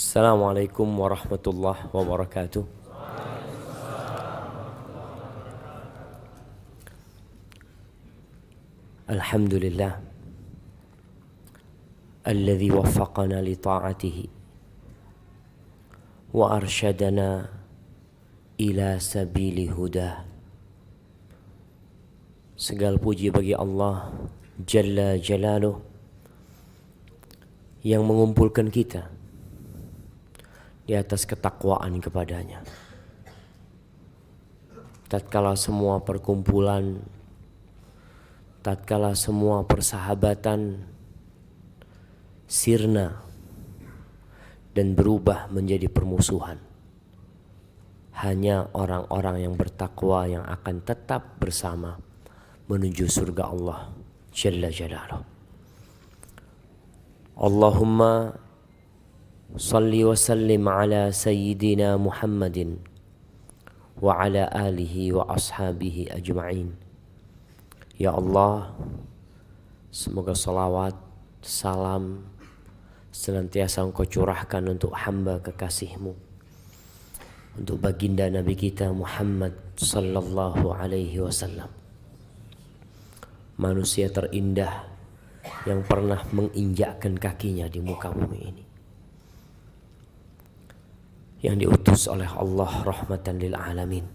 Assalamualaikum warahmatullahi wabarakatuh. Alhamdulillah alladzi waffaqana li ta'atihi wa arsyadana ila sabili huda. Segala puji bagi Allah Jalla Jalaluh yang mengumpulkan kita di atas ketakwaan kepadanya. Tatkala semua perkumpulan, tatkala semua persahabatan sirna dan berubah menjadi permusuhan, hanya orang-orang yang bertakwa yang akan tetap bersama menuju surga Allah Jalla Jalaluh. Allahumma salli wa sallim ala sayyidina Muhammadin wa ala alihi wa ashabihi ajma'in. Ya Allah, semoga salawat, salam senantiasa Engkau curahkan untuk hamba kekasih-Mu, untuk baginda Nabi kita Muhammad sallallahu alaihi wasallam, manusia terindah yang pernah menginjakkan kakinya di muka bumi ini, yang diutus oleh Allah rahmatan lil alamin.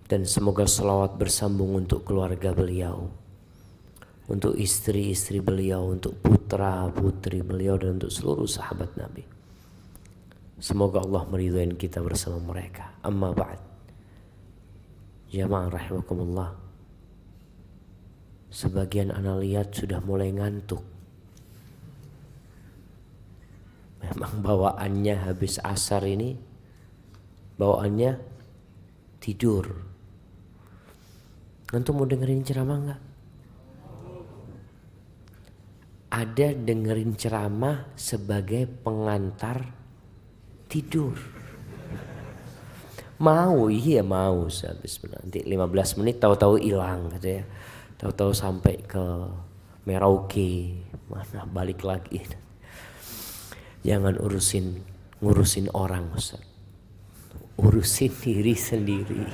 Dan semoga salawat bersambung untuk keluarga beliau, untuk istri-istri beliau, untuk putra-putri beliau, dan untuk seluruh sahabat Nabi. Semoga Allah meridhai kita bersama mereka. Amma ba'd. Jamaah rahimakumullah. Sebagian ana lihat sudah mulai ngantuk. Memang bawaannya habis asar ini, bawaannya tidur. Antum mau dengerin ceramah enggak? Ada dengerin ceramah sebagai pengantar tidur. Mau, iya mau. Habis nanti 15 menit tahu-tahu hilang gitu ya. Tahu-tahu sampai ke Merauke, mana balik lagi. Jangan ngurusin orang, Ustaz. Urusin diri sendiri.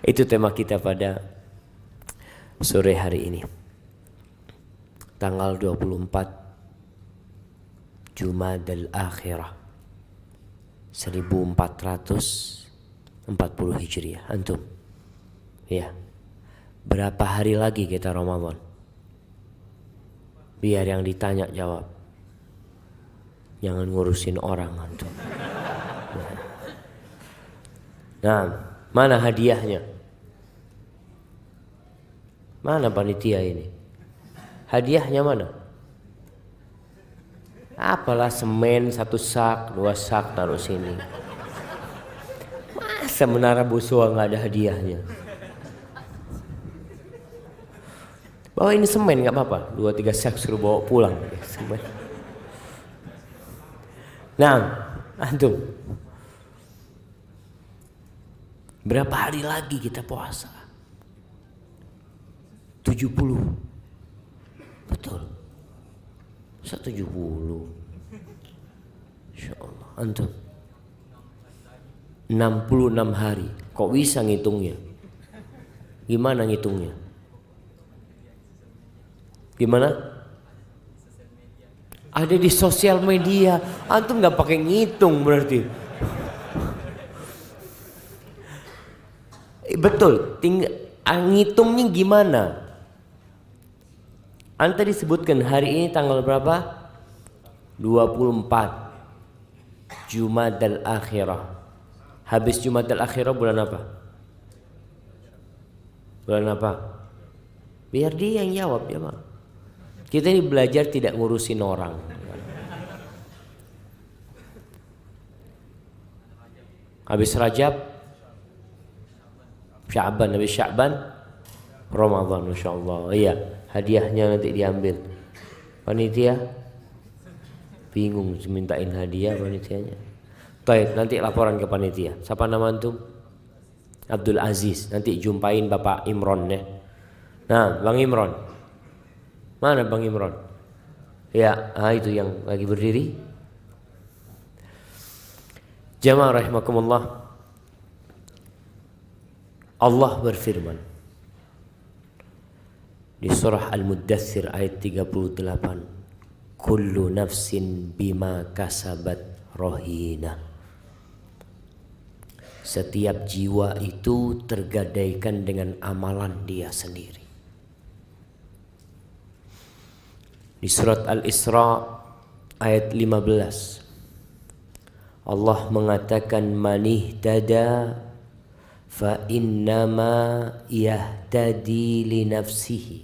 Itu tema kita pada sore hari ini. Tanggal 24 Jumadal Akhirah 1440 Hijriah. Antum? Ya. Berapa hari lagi kita Ramadan? Biar yang ditanya jawab. Jangan ngurusin orang antum. Nah, mana hadiahnya? Mana panitia ini? Hadiahnya mana? Apalah semen 1 sak, 2 sak taruh sini. Masa Menara Busua nggak ada hadiahnya? Bawa ini semen nggak apa-apa, 2-3 sak suruh bawa pulang. Semen. Nah, antum, berapa hari lagi kita puasa? 70. Betul. 170. Insyaallah. Antum 66 hari. Kok bisa ngitungnya? Gimana ngitungnya? Gimana? Ada di sosial media. Antum nggak pakai ngitung berarti. Betul. Ngitungnya gimana? Anda disebutkan hari ini tanggal berapa? 24 Jumadal Akhirah. Habis Jumadal Akhirah bulan apa? Bulan apa? Biar dia yang jawab ya Bang. Kita ini belajar tidak ngurusin orang. Habis Rajab, Sya'ban, habis Sya'ban, Ramadan, insyaallah. Iya, hadiahnya nanti diambil. Panitia bingung mintain hadiah panitianya. Baik, nanti laporan ke panitia. Siapa nama antum? Abdul Aziz. Nanti jumpain Bapak Imron ya. Nah, Bang Imron. Mana Bang Imron? Ya, itu yang lagi berdiri. Jamaah rahimakumullah. Allah berfirman di surah Al-Muddathir ayat 38, kullu nafsin bima kasabat rahina. Setiap jiwa itu tergadaikan dengan amalan dia sendiri. Di surat Al-Isra ayat 15 Allah mengatakan man ihtada fa innama yahtadi li nafsihi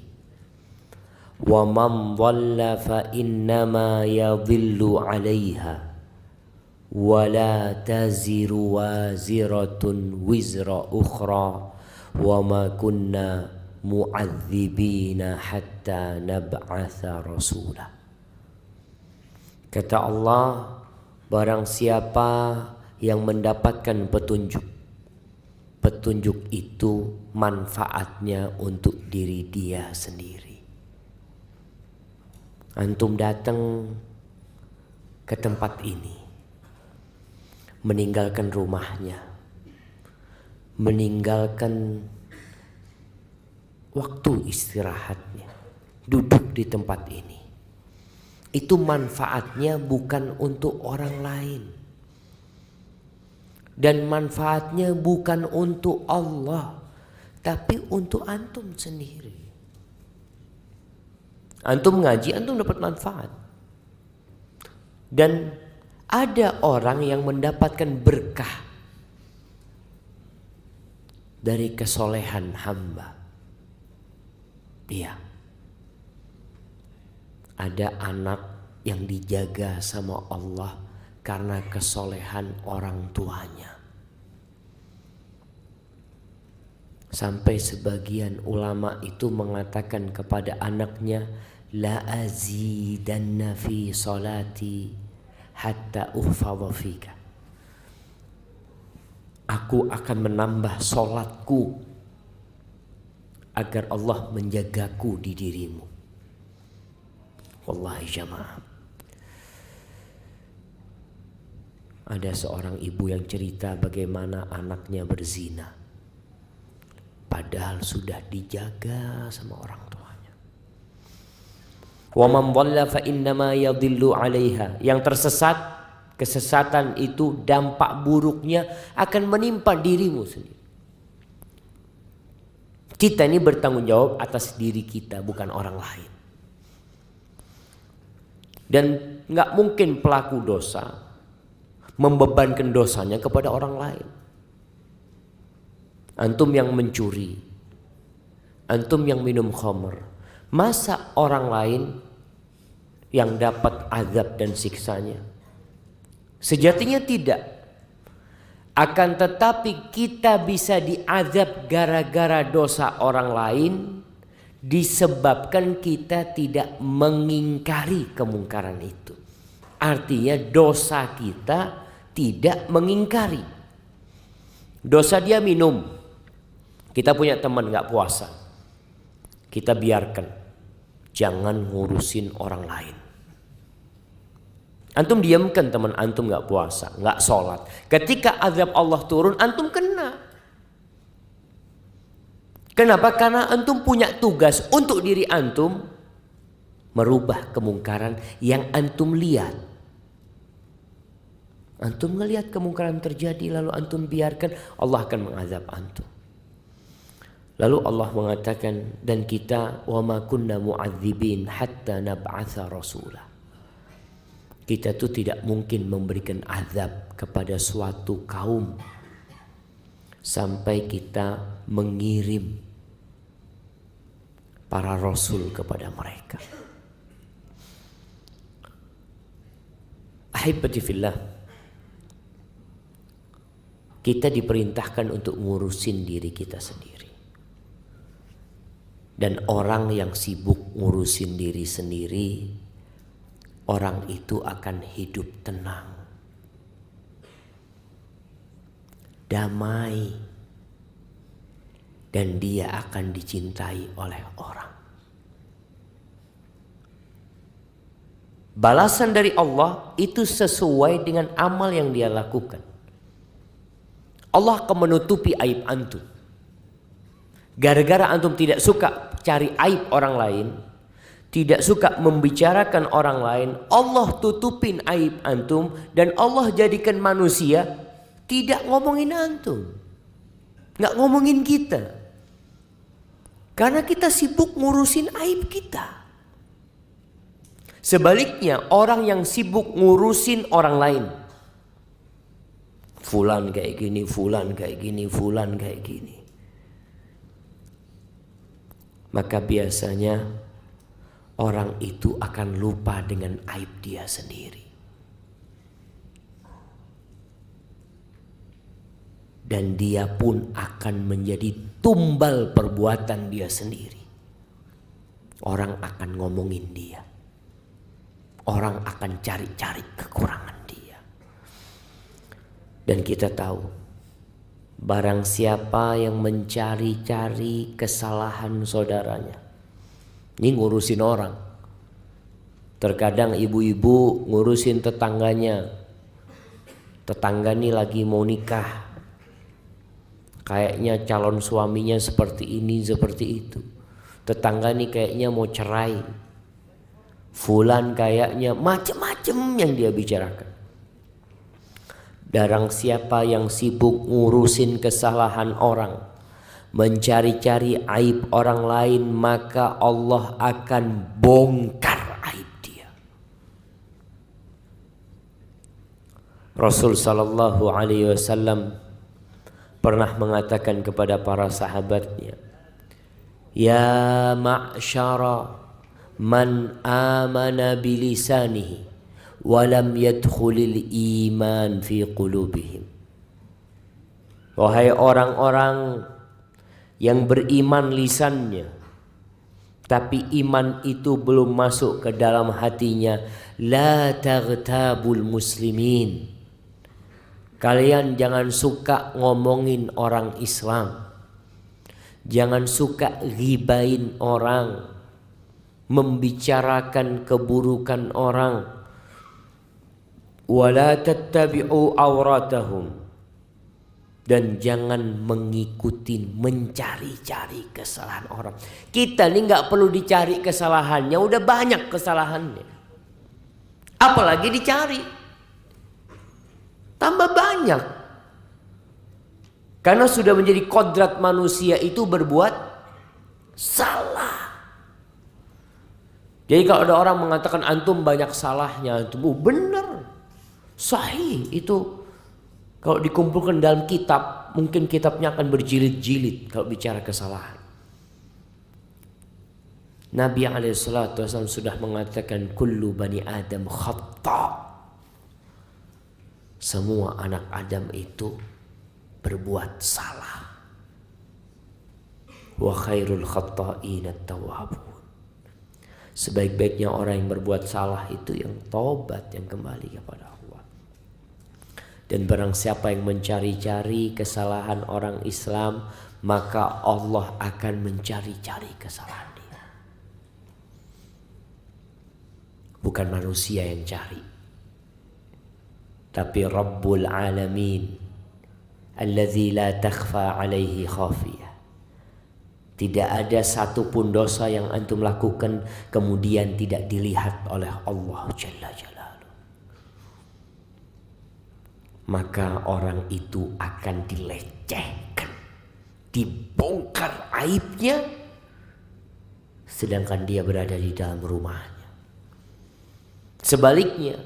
wa man dhalla fa innama yadhillu 'alaiha wa la taziru waziratun wizra ukhra wa ma kunna mu'adzibina hatta nab'atha rasula. Kata Allah, barang siapa yang mendapatkan petunjuk, petunjuk itu manfaatnya untuk diri dia sendiri. Antum datang ke tempat ini, meninggalkan rumahnya, meninggalkan waktu istirahatnya, duduk di tempat ini. Itu manfaatnya bukan untuk orang lain. Dan manfaatnya bukan untuk Allah, tapi untuk antum sendiri. Antum ngaji, antum dapat manfaat. Dan ada orang yang mendapatkan berkah dari kesolehan hamba. Iya. Ada anak yang dijaga sama Allah karena kesolehan orang tuanya. Sampai sebagian ulama itu mengatakan kepada anaknya, la azidanna fi salati hatta uhfadha fika. Aku akan menambah solatku agar Allah menjagaku di dirimu. Wallahi jamaah, ada seorang ibu yang cerita bagaimana anaknya berzina, padahal sudah dijaga sama orang tuanya. Wa man dhalla fa innama yadhillu 'alaiha. Yang tersesat, kesesatan itu dampak buruknya akan menimpa dirimu sendiri. Kita ini bertanggung jawab atas diri kita, bukan orang lain. Dan gak mungkin pelaku dosa membebankan dosanya kepada orang lain. Antum yang mencuri, antum yang minum khamr, masa orang lain yang dapat azab dan siksanya? Sejatinya tidak. Akan tetapi kita bisa diazab gara-gara dosa orang lain, disebabkan kita tidak mengingkari kemungkaran itu. Artinya dosa kita tidak mengingkari. Dosa dia minum, kita punya teman gak puasa, kita biarkan, jangan ngurusin orang lain. Antum diamkan teman antum gak puasa, gak sholat. Ketika azab Allah turun, antum kena. Kenapa? Karena antum punya tugas untuk diri antum merubah kemungkaran yang antum lihat. Antum ngelihat kemungkaran terjadi lalu antum biarkan, Allah akan mengazab antum. Lalu Allah mengatakan, dan kita wa ma kunna mu'adzibin hatta nab'atha rasulah. Kita tuh tidak mungkin memberikan azab kepada suatu kaum sampai kita mengirim para rasul kepada mereka. Ahibati fillah, kita diperintahkan untuk ngurusin diri kita sendiri. Dan orang yang sibuk ngurusin diri sendiri, orang itu akan hidup tenang, damai, dan dia akan dicintai oleh orang. Balasan dari Allah itu sesuai dengan amal yang dia lakukan. Allah akan menutupi aib antum. Gara-gara antum tidak suka cari aib orang lain, tidak suka membicarakan orang lain, Allah tutupin aib antum dan Allah jadikan manusia tidak ngomongin antum, nggak ngomongin kita, karena kita sibuk ngurusin aib kita. Sebaliknya orang yang sibuk ngurusin orang lain, fulan kayak gini, fulan kayak gini, fulan kayak gini, maka biasanya orang itu akan lupa dengan aib dia sendiri. Dan dia pun akan menjadi tumbal perbuatan dia sendiri. Orang akan ngomongin dia. Orang akan cari-cari kekurangan dia. Dan kita tahu, barang siapa yang mencari-cari kesalahan saudaranya, ini ngurusin orang. Terkadang ibu-ibu ngurusin tetangganya. Tetangga ini lagi mau nikah, kayaknya calon suaminya seperti ini, seperti itu. Tetangga ini kayaknya mau cerai. Fulan kayaknya macam-macam yang dia bicarakan. Barang siapa yang sibuk ngurusin kesalahan orang, mencari-cari aib orang lain, maka Allah akan bongkar aib dia. Rasul sallallahu alaihi wasallam pernah mengatakan kepada para sahabatnya, ya ma'syara man amana bilisanihi walam yadkhulil iman fi qulubihim. Wahai orang-orang yang beriman lisannya, tapi iman itu belum masuk ke dalam hatinya, la taghtabul muslimin. Kalian jangan suka ngomongin orang Islam, jangan suka ghibain orang, membicarakan keburukan orang. Wala tattabi'u awratahum, dan jangan mengikuti, mencari-cari kesalahan orang. Kita ini nggak perlu dicari kesalahannya, udah banyak kesalahannya, apalagi dicari tambah banyak. Karena sudah menjadi kodrat manusia itu berbuat salah. Jadi kalau ada orang mengatakan antum banyak salahnya, antum benar, sahih itu. Kalau dikumpulkan dalam kitab, mungkin kitabnya akan berjilid-jilid kalau bicara kesalahan. Nabi SAW sudah mengatakan kullu bani Adam khata'. Semua anak Adam itu berbuat salah. Wa khairul khata'in at-tawwabun. Sebaik-baiknya orang yang berbuat salah itu yang taubat, yang kembali kepada Allah. Dan barang siapa yang mencari-cari kesalahan orang Islam, maka Allah akan mencari-cari kesalahan dia. Bukan manusia yang cari, tapi Rabbul Alamin allazi la takhfa alaihi khafiyah. Tidak ada satupun dosa yang antum lakukan kemudian tidak dilihat oleh Allah Jalla Jalaluhu. Maka orang itu akan dilecehkan, dibongkar aibnya, sedangkan dia berada di dalam rumahnya. Sebaliknya,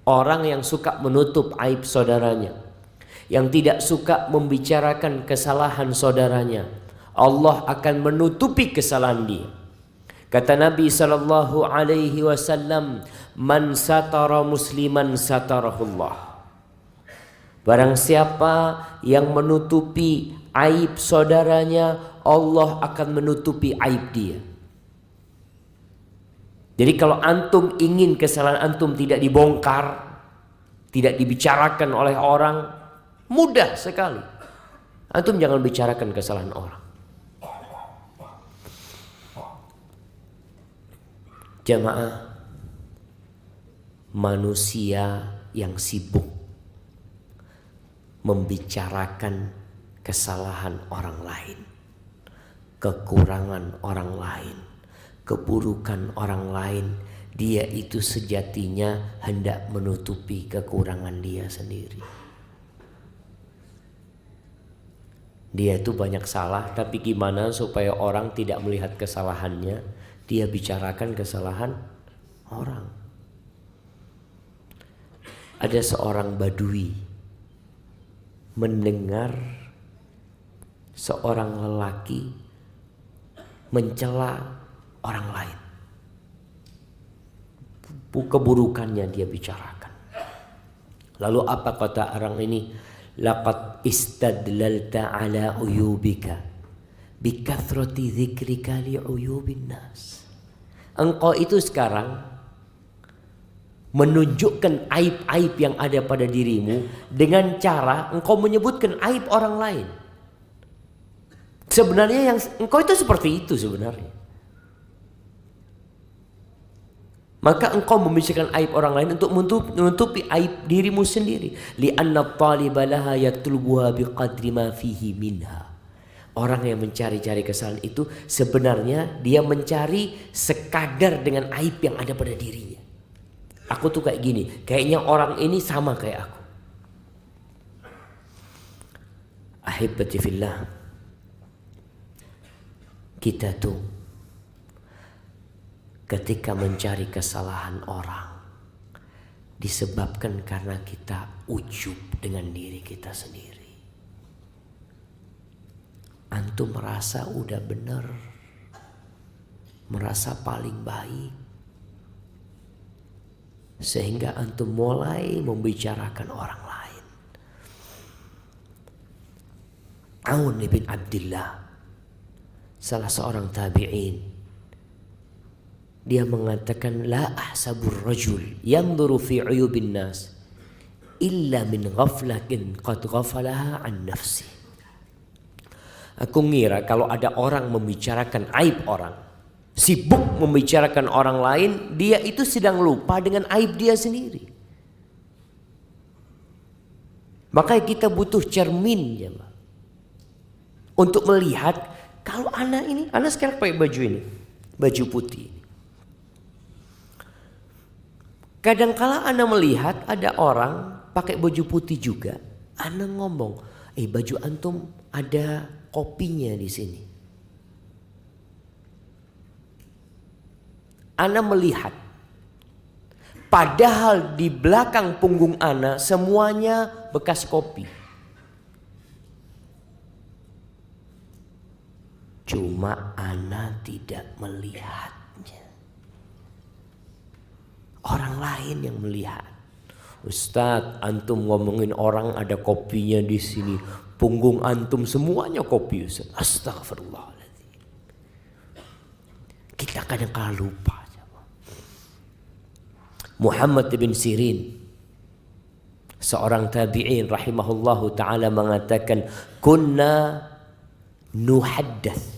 orang yang suka menutup aib saudaranya, yang tidak suka membicarakan kesalahan saudaranya, Allah akan menutupi kesalahan dia. Kata Nabi sallallahu alaihi wasallam, "Man satara musliman satarahullah." Barang siapa yang menutupi aib saudaranya, Allah akan menutupi aib dia. Jadi kalau antum ingin kesalahan antum tidak dibongkar, tidak dibicarakan oleh orang, mudah sekali. Antum jangan bicarakan kesalahan orang. Jamaah, manusia yang sibuk membicarakan kesalahan orang lain, kekurangan orang lain, keburukan orang lain, dia itu sejatinya hendak menutupi kekurangan dia sendiri. Dia itu banyak salah, tapi gimana supaya orang tidak melihat kesalahannya? Dia bicarakan kesalahan orang. Ada seorang badui mendengar seorang lelaki mencela orang lain. Keburukannya dia bicarakan. Lalu apa kata orang ini? Laqad istadlalta ala uyubika bikathrati dzikrika li uyubin nas. Engkau itu sekarang menunjukkan aib-aib yang ada pada dirimu dengan cara engkau menyebutkan aib orang lain. Sebenarnya yang engkau itu seperti itu sebenarnya. Maka engkau membicarakan aib orang lain untuk menutupi aib dirimu sendiri. Li'anna at-taliba laha yatlubuha biqadri ma fihi minha. Orang yang mencari-cari kesalahan itu sebenarnya dia mencari sekadar dengan aib yang ada pada dirinya. Aku tuh kayak gini, kayaknya orang ini sama kayak aku. Ahibbati fillah. Kita tuh ketika mencari kesalahan orang disebabkan karena kita ujub dengan diri kita sendiri. Antum merasa udah benar, merasa paling baik, sehingga antum mulai membicarakan orang lain. Aun bin Abdillah, salah seorang tabi'in, dia mengatakan la ahsabur rajul yanzuru fi uyubin nas illa min ghaflatin qad ghafalaha an nafsi. Aku ngira kalau ada orang membicarakan aib orang, sibuk membicarakan orang lain, dia itu sedang lupa dengan aib dia sendiri. Makanya kita butuh cermin ya, untuk melihat kalau anak sekarang pakai baju ini, baju putih. Kadangkala Ana melihat ada orang pakai baju putih juga. Ana ngomong, baju antum ada kopinya di sini. Ana melihat, padahal di belakang punggung Ana semuanya bekas kopi. Cuma Ana tidak melihat. Orang lain yang melihat. Ustadz, antum ngomongin orang ada kopinya di sini, punggung antum semuanya kopi, Ustadz. Astagfirullahaladzim. Kita kadang-kadang lupa. Muhammad bin Sirin, seorang tabi'in rahimahullahu ta'ala, mengatakan, kunna nuhaddath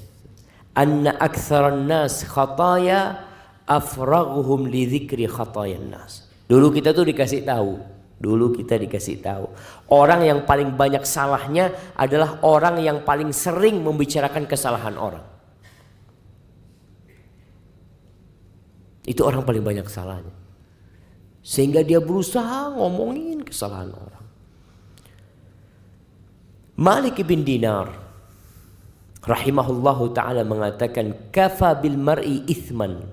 anna aktsaran nas khataya afraghuhum li dzikri khatayan nas. Dulu kita dikasih tahu. Orang yang paling banyak salahnya adalah orang yang paling sering membicarakan kesalahan orang. Itu orang paling banyak salahnya. Sehingga dia berusaha ngomongin kesalahan orang. Malik bin Dinar rahimahullahu ta'ala mengatakan, kafa bil mar'i ithman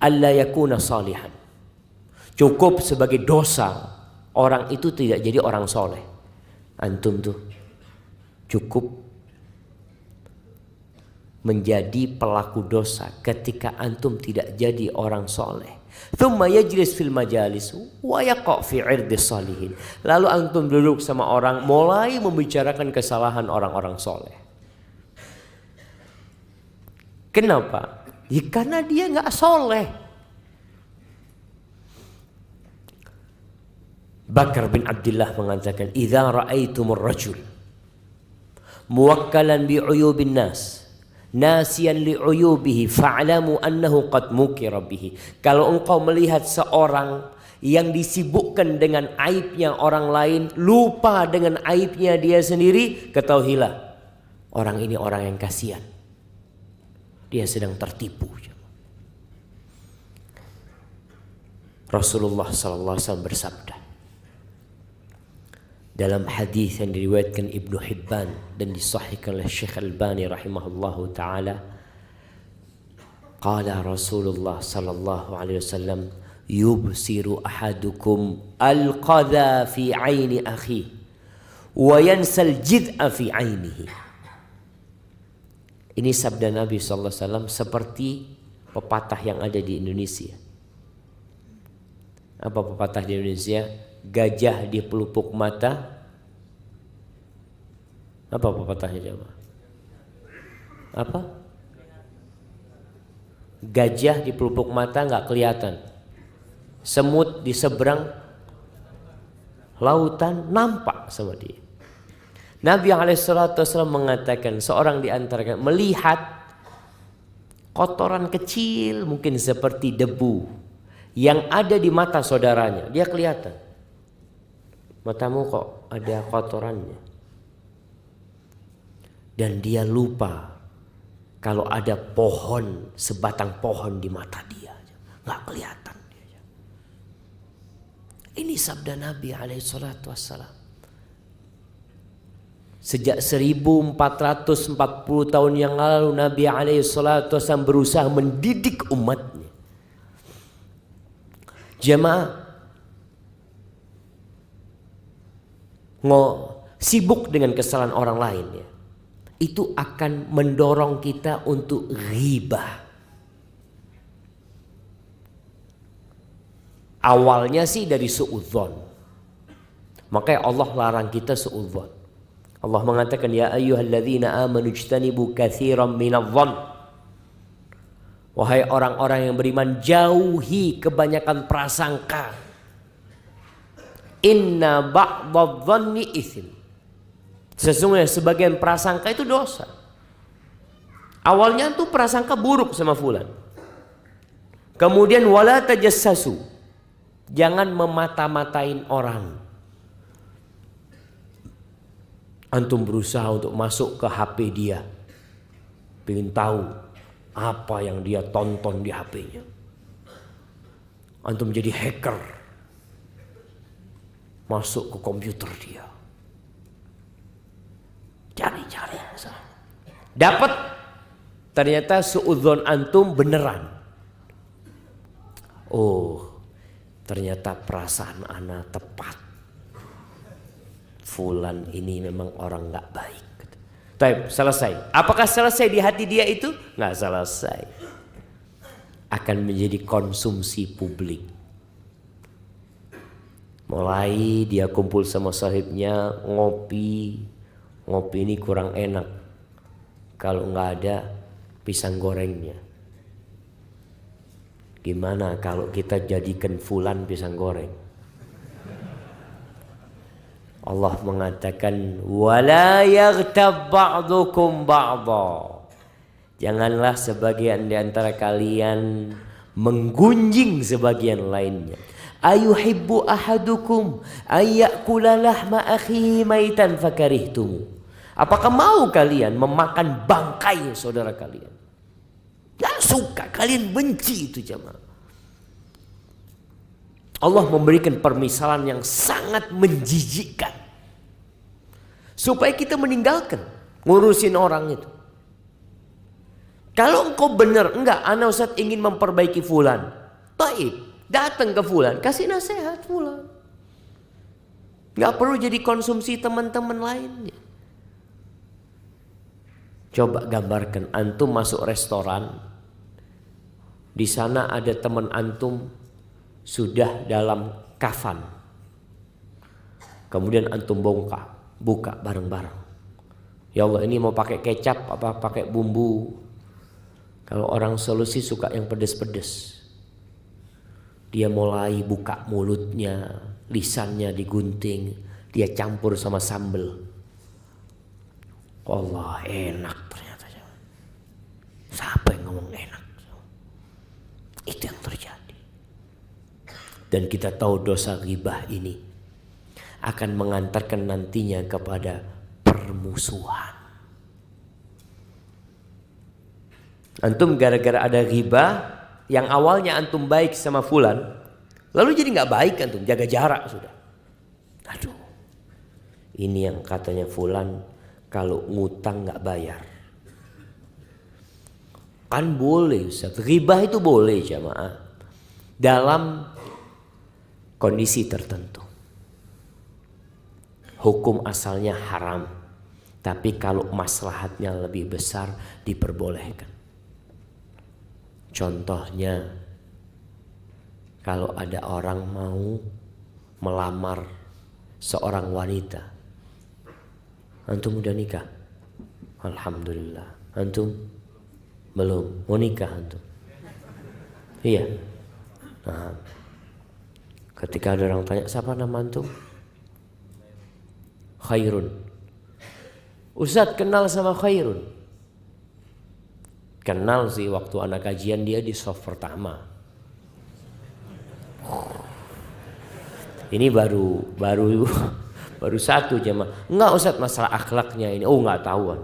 alla yakuna salihan. Cukup sebagai dosa orang itu tidak jadi orang soleh. Antum tuh cukup menjadi pelaku dosa ketika antum tidak jadi orang soleh. Thumma yajlis fil majalis wa yaqa fi irdis salihin. Lalu antum duduk sama orang, mulai membicarakan kesalahan orang-orang soleh. Kenapa? Ya karena dia nggak soleh. Bakar bin Abdullah mengatakan, idza ra'aitumur rajul muwakkalan bi uyubin nas nasiyan li uyubihi fa'lamu annahu qad mukira bihi. Kalau engkau melihat seorang yang disibukkan dengan aibnya orang lain, lupa dengan aibnya dia sendiri, ketahuilah orang ini orang yang kasihan. Dia sedang tertipu. Rasulullah sallallahu alaihi wasallam bersabda dalam hadis yang diriwayatkan Ibnu Hibban dan disahihkan oleh Syekh Albani rahimahullahu taala, qala Rasulullah sallallahu alaihi wasallam, yubsiru ahadukum al-qadha fi aini akhi wa yansal jid'a fi ainihi. Ini sabda Nabi sallallahu alaihi wasallam seperti pepatah yang ada di Indonesia. Apa pepatah di Indonesia? Gajah di pelupuk mata. Apa pepatahnya coba? Apa? Gajah di pelupuk mata nggak kelihatan. Semut di seberang lautan nampak sama dia. Nabi SAW mengatakan seorang di antara kalian melihat kotoran kecil mungkin seperti debu yang ada di mata saudaranya, dia kelihatan. Matamu kok ada kotorannya. Dan dia lupa kalau ada pohon, sebatang pohon di mata dia, nggak kelihatan. Ini sabda Nabi SAW. Sejak 1440 tahun yang lalu Nabi SAW berusaha mendidik umatnya. Jemaah, sibuk dengan kesalahan orang lain ya, itu akan mendorong kita untuk ghibah. Awalnya sih dari suudzon, makanya Allah larang kita suudzon. Allah mengatakan ya ayyuhalladzina amanu ijtanibu katsiran minadh-dhann. Wahai orang-orang yang beriman, jauhi kebanyakan prasangka. Inna ba'dadh-dhanni ithm. Sesungguhnya sebagian prasangka itu dosa. Awalnya tuh prasangka buruk sama fulan. Kemudian wala tajassasu. Jangan memata-matain orang. Antum berusaha untuk masuk ke HP dia, pengen tahu apa yang dia tonton di HP-nya. Antum jadi hacker, masuk ke komputer dia, cari-cari, dapat ternyata suudzon antum beneran. Oh, ternyata perasaan ana tepat. Fulan ini memang orang nggak baik. Taib, selesai. Apakah selesai di hati dia itu? Nggak selesai. Akan menjadi konsumsi publik. Mulai dia kumpul sama sahibnya, ngopi. Ngopi ini kurang enak kalau nggak ada pisang gorengnya. Gimana kalau kita jadikan fulan pisang goreng? Allah mengatakan wala yaghtab ba'dukum ba'dha. Janganlah sebagian di antara kalian menggunjing sebagian lainnya. Ayuhibbu ahadukum ayyakula lahma akhihi maitan fakarihtum. Apakah mau kalian memakan bangkai saudara kalian? Gak suka, kalian benci itu jemaah. Allah memberikan permisalan yang sangat menjijikkan supaya kita meninggalkan ngurusin orang itu. Kalau engkau benar, enggak, ana Ustaz ingin memperbaiki fulan, taib, datang ke fulan, kasih nasihat fulan. Enggak perlu jadi konsumsi teman-teman lainnya. Coba gambarkan antum masuk restoran, di sana ada teman antum sudah dalam kafan. Kemudian antum buka bareng-bareng. Ya Allah, ini mau pakai kecap apa pakai bumbu? Kalau orang solusi suka yang pedes-pedes. Dia mulai buka mulutnya, lisannya digunting, dia campur sama sambal. Allah, enak ternyata. Siapa yang ngomong enak? Itu yang terjadi. Dan kita tahu dosa ghibah ini akan mengantarkan nantinya kepada permusuhan. Antum gara-gara ada ghibah, yang awalnya antum baik sama fulan, lalu jadi nggak baik, antum jaga jarak sudah. Aduh, ini yang katanya fulan kalau ngutang nggak bayar. Kan boleh Ustaz, ghibah itu boleh jamaah dalam kondisi tertentu. Hukum asalnya haram, tapi kalau maslahatnya lebih besar diperbolehkan. Contohnya, kalau ada orang mau melamar seorang wanita, antum udah nikah? Alhamdulillah. Antum belum? Mau nikah antum? Iya. Nah, ketika ada orang tanya, siapa nama antum? Khairun. Ustadz kenal sama Khairun. Kenal sih, waktu anak kajian dia di soft pertama. Ini baru satu jemaah. Enggak Ustadz, masalah akhlaknya ini. Oh enggak tahu.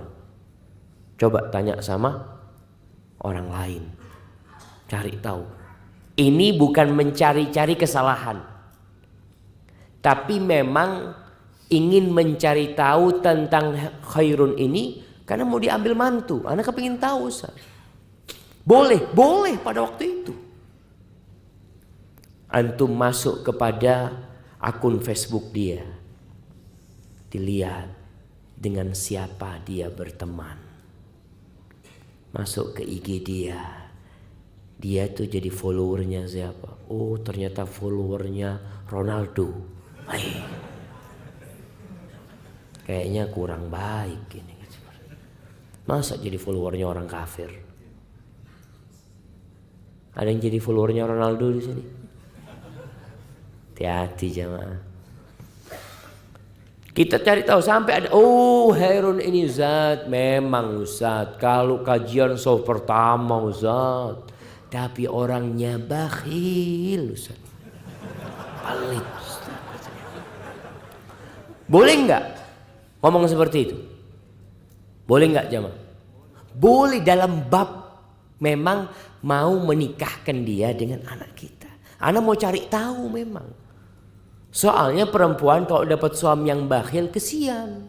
Coba tanya sama orang lain. Cari tahu. Ini bukan mencari-cari kesalahan, tapi memang ingin mencari tahu tentang Khairun ini karena mau diambil mantu. Anak kepingin tahu Ustaz. Boleh pada waktu itu. Antum masuk kepada akun Facebook dia, dilihat dengan siapa dia berteman. Masuk ke IG dia tuh jadi followernya siapa? Oh ternyata followernya Ronaldo. Kayaknya kurang baik ini. Masa jadi followernya orang kafir? Ada yang jadi followernya Ronaldo di sini? Hati-hati jamaah. Kita cari tahu sampai ada, oh Khairun ini Ustaz, memang Ustaz kalau kajian soft pertama Ustaz, tapi orangnya bakhil Ustaz. Pelit Ustaz. Boleh enggak ngomong seperti itu? Boleh enggak jamaah? Boleh dalam bab memang mau menikahkan dia dengan anak kita. Anak mau cari tahu memang. Soalnya perempuan kalau dapat suami yang bakhil kesian.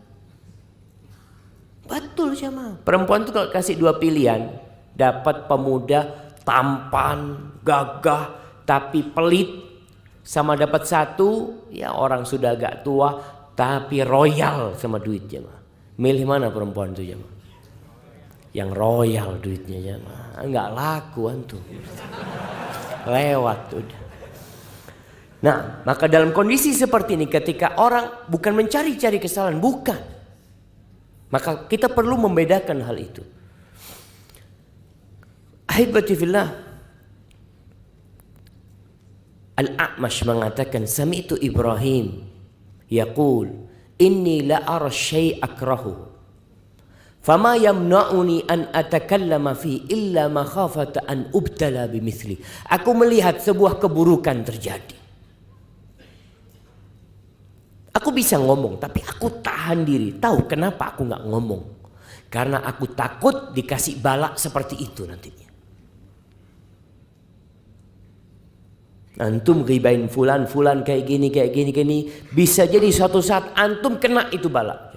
Betul jamaah. Perempuan tuh kalau kasih dua pilihan, dapat pemuda tampan, gagah, tapi pelit, sama dapat satu, ya orang sudah agak tua, tapi royal sama duit jamaah. Milih mana perempuan itu jamaah? Yang royal duitnya jamaah. Enggak laku antum. Lewat udah. Nah, maka dalam kondisi seperti ini ketika orang bukan mencari-cari kesalahan, bukan. Maka kita perlu membedakan hal itu. Ahibati fillah. Al-A'mash mengatakan sami'tu Ibrahim yaqul inni la ara syai' akrahu fama yamna'uni an atakallama fi illa makhafata an ubtala bimithli. Aku melihat sebuah keburukan terjadi. Aku bisa ngomong tapi aku tahan diri. Tahu kenapa aku nggak ngomong? Karena aku takut dikasih balak seperti itu nantinya. Antum ghibain fulan kayak gini, bisa jadi suatu saat antum kena itu balak.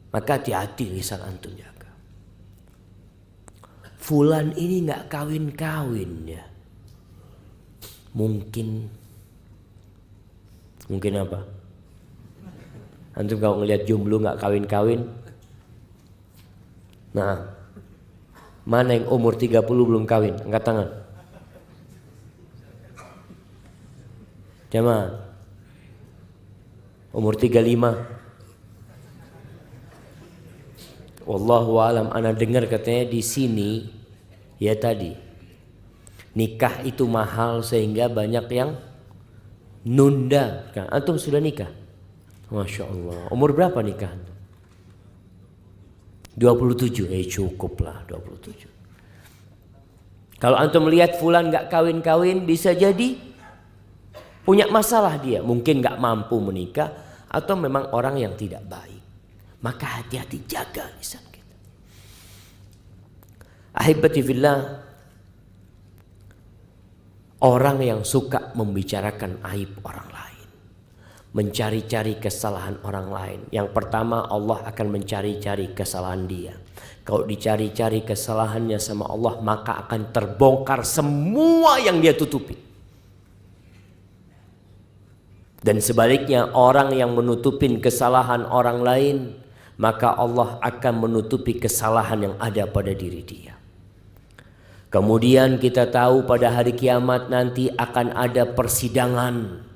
Maka hati-hati lisan antum jaga. Fulan ini nggak kawin ya. Mungkin apa? Antum kalau ngelihat jomblo nggak kawin. Nah, mana yang umur 30 belum kawin? Angkat tangan. Jamaah. Umur 35. Wallahu alam, ana dengar katanya di sini ya tadi nikah itu mahal sehingga banyak yang nunda. Antum sudah nikah? Masya Allah. Umur berapa nikah? 27. Cukup lah 27. Kalau antum melihat fulan nggak kawin-kawin, bisa jadi punya masalah dia, mungkin nggak mampu menikah atau memang orang yang tidak baik. Maka hati-hati, jaga lisan kita. Ahibati fillah, orang yang suka membicarakan aib orang lain, mencari-cari kesalahan orang lain, yang pertama Allah akan mencari-cari kesalahan dia. Kalau dicari-cari kesalahannya sama Allah, maka akan terbongkar semua yang dia tutupi. Dan sebaliknya, orang yang menutupin kesalahan orang lain, maka Allah akan menutupi kesalahan yang ada pada diri dia. Kemudian kita tahu pada hari kiamat nanti akan ada persidangan.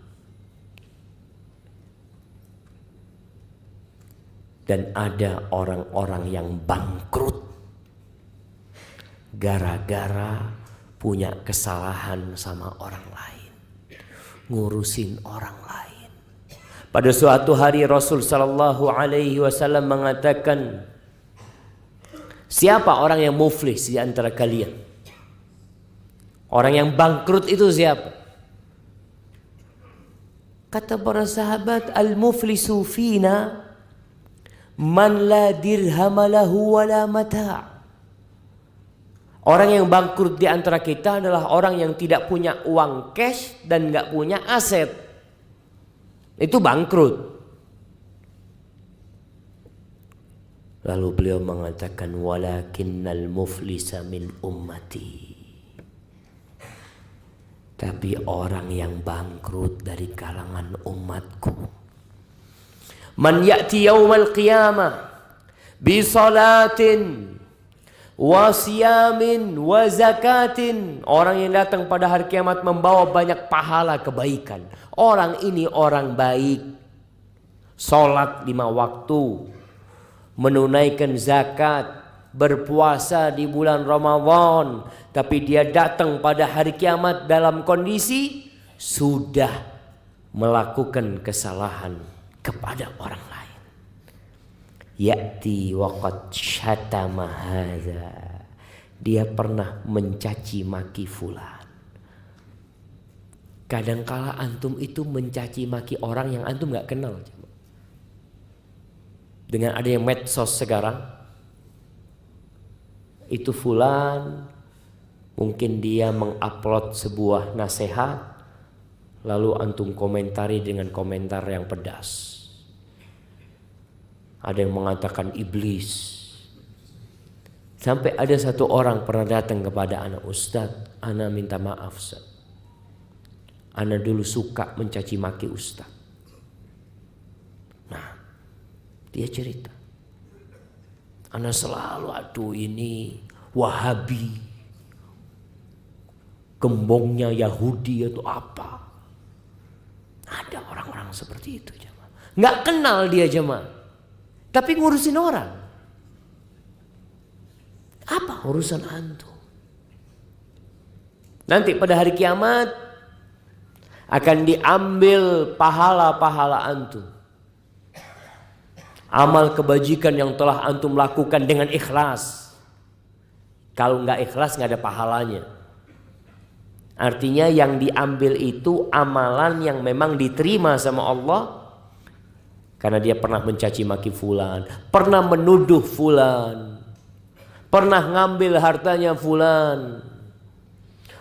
Dan ada orang-orang yang bangkrut gara-gara punya kesalahan sama orang lain, ngurusin orang lain. Pada suatu hari Rasul sallallahu alaihi wasallam mengatakan, siapa orang yang muflis di antara kalian? Orang yang bangkrut itu siapa? Kata para sahabat, al-muflisu fina man la dirham lahu wala mata'. Orang yang bangkrut di antara kita adalah orang yang tidak punya uang cash dan nggak punya aset. Itu bangkrut. Lalu beliau mengatakan, walakinnal muflisa min ummati. Tapi orang yang bangkrut dari kalangan umatku, man ya'ti yawmal qiyamah bi salatin wa siyamin wa zakatin. Orang yang datang pada hari kiamat membawa banyak pahala kebaikan. Orang ini orang baik, salat 5 waktu, menunaikan zakat, berpuasa di bulan Ramadan, tapi dia datang pada hari kiamat dalam kondisi sudah melakukan kesalahan kepada orang lain. Ya'ti waqad syatama hadza. Dia pernah mencaci maki fulan. Kadangkala antum itu mencaci maki orang yang antum gak kenal. Dengan adanya medsos sekarang, itu fulan mungkin dia mengupload sebuah nasihat, lalu antum komentari dengan komentar yang pedas. Ada yang mengatakan iblis. Sampai ada satu orang pernah datang kepada anak, Ustadz, ana minta maaf Ustadz, ana dulu suka mencaci maki Ustadz. Nah, dia cerita, ana selalu aduh ini Wahabi, gembongnya Yahudi atau apa. Ada orang-orang seperti itu jemaah. Nggak kenal dia jemaah, tapi ngurusin orang. Apa urusan antum? Nanti pada hari kiamat akan diambil pahala-pahala antum, amal kebajikan yang telah antum lakukan dengan ikhlas. Kalau nggak ikhlas nggak ada pahalanya. Artinya yang diambil itu amalan yang memang diterima sama Allah, karena dia pernah mencaci maki fulan, pernah menuduh fulan, pernah ngambil hartanya fulan,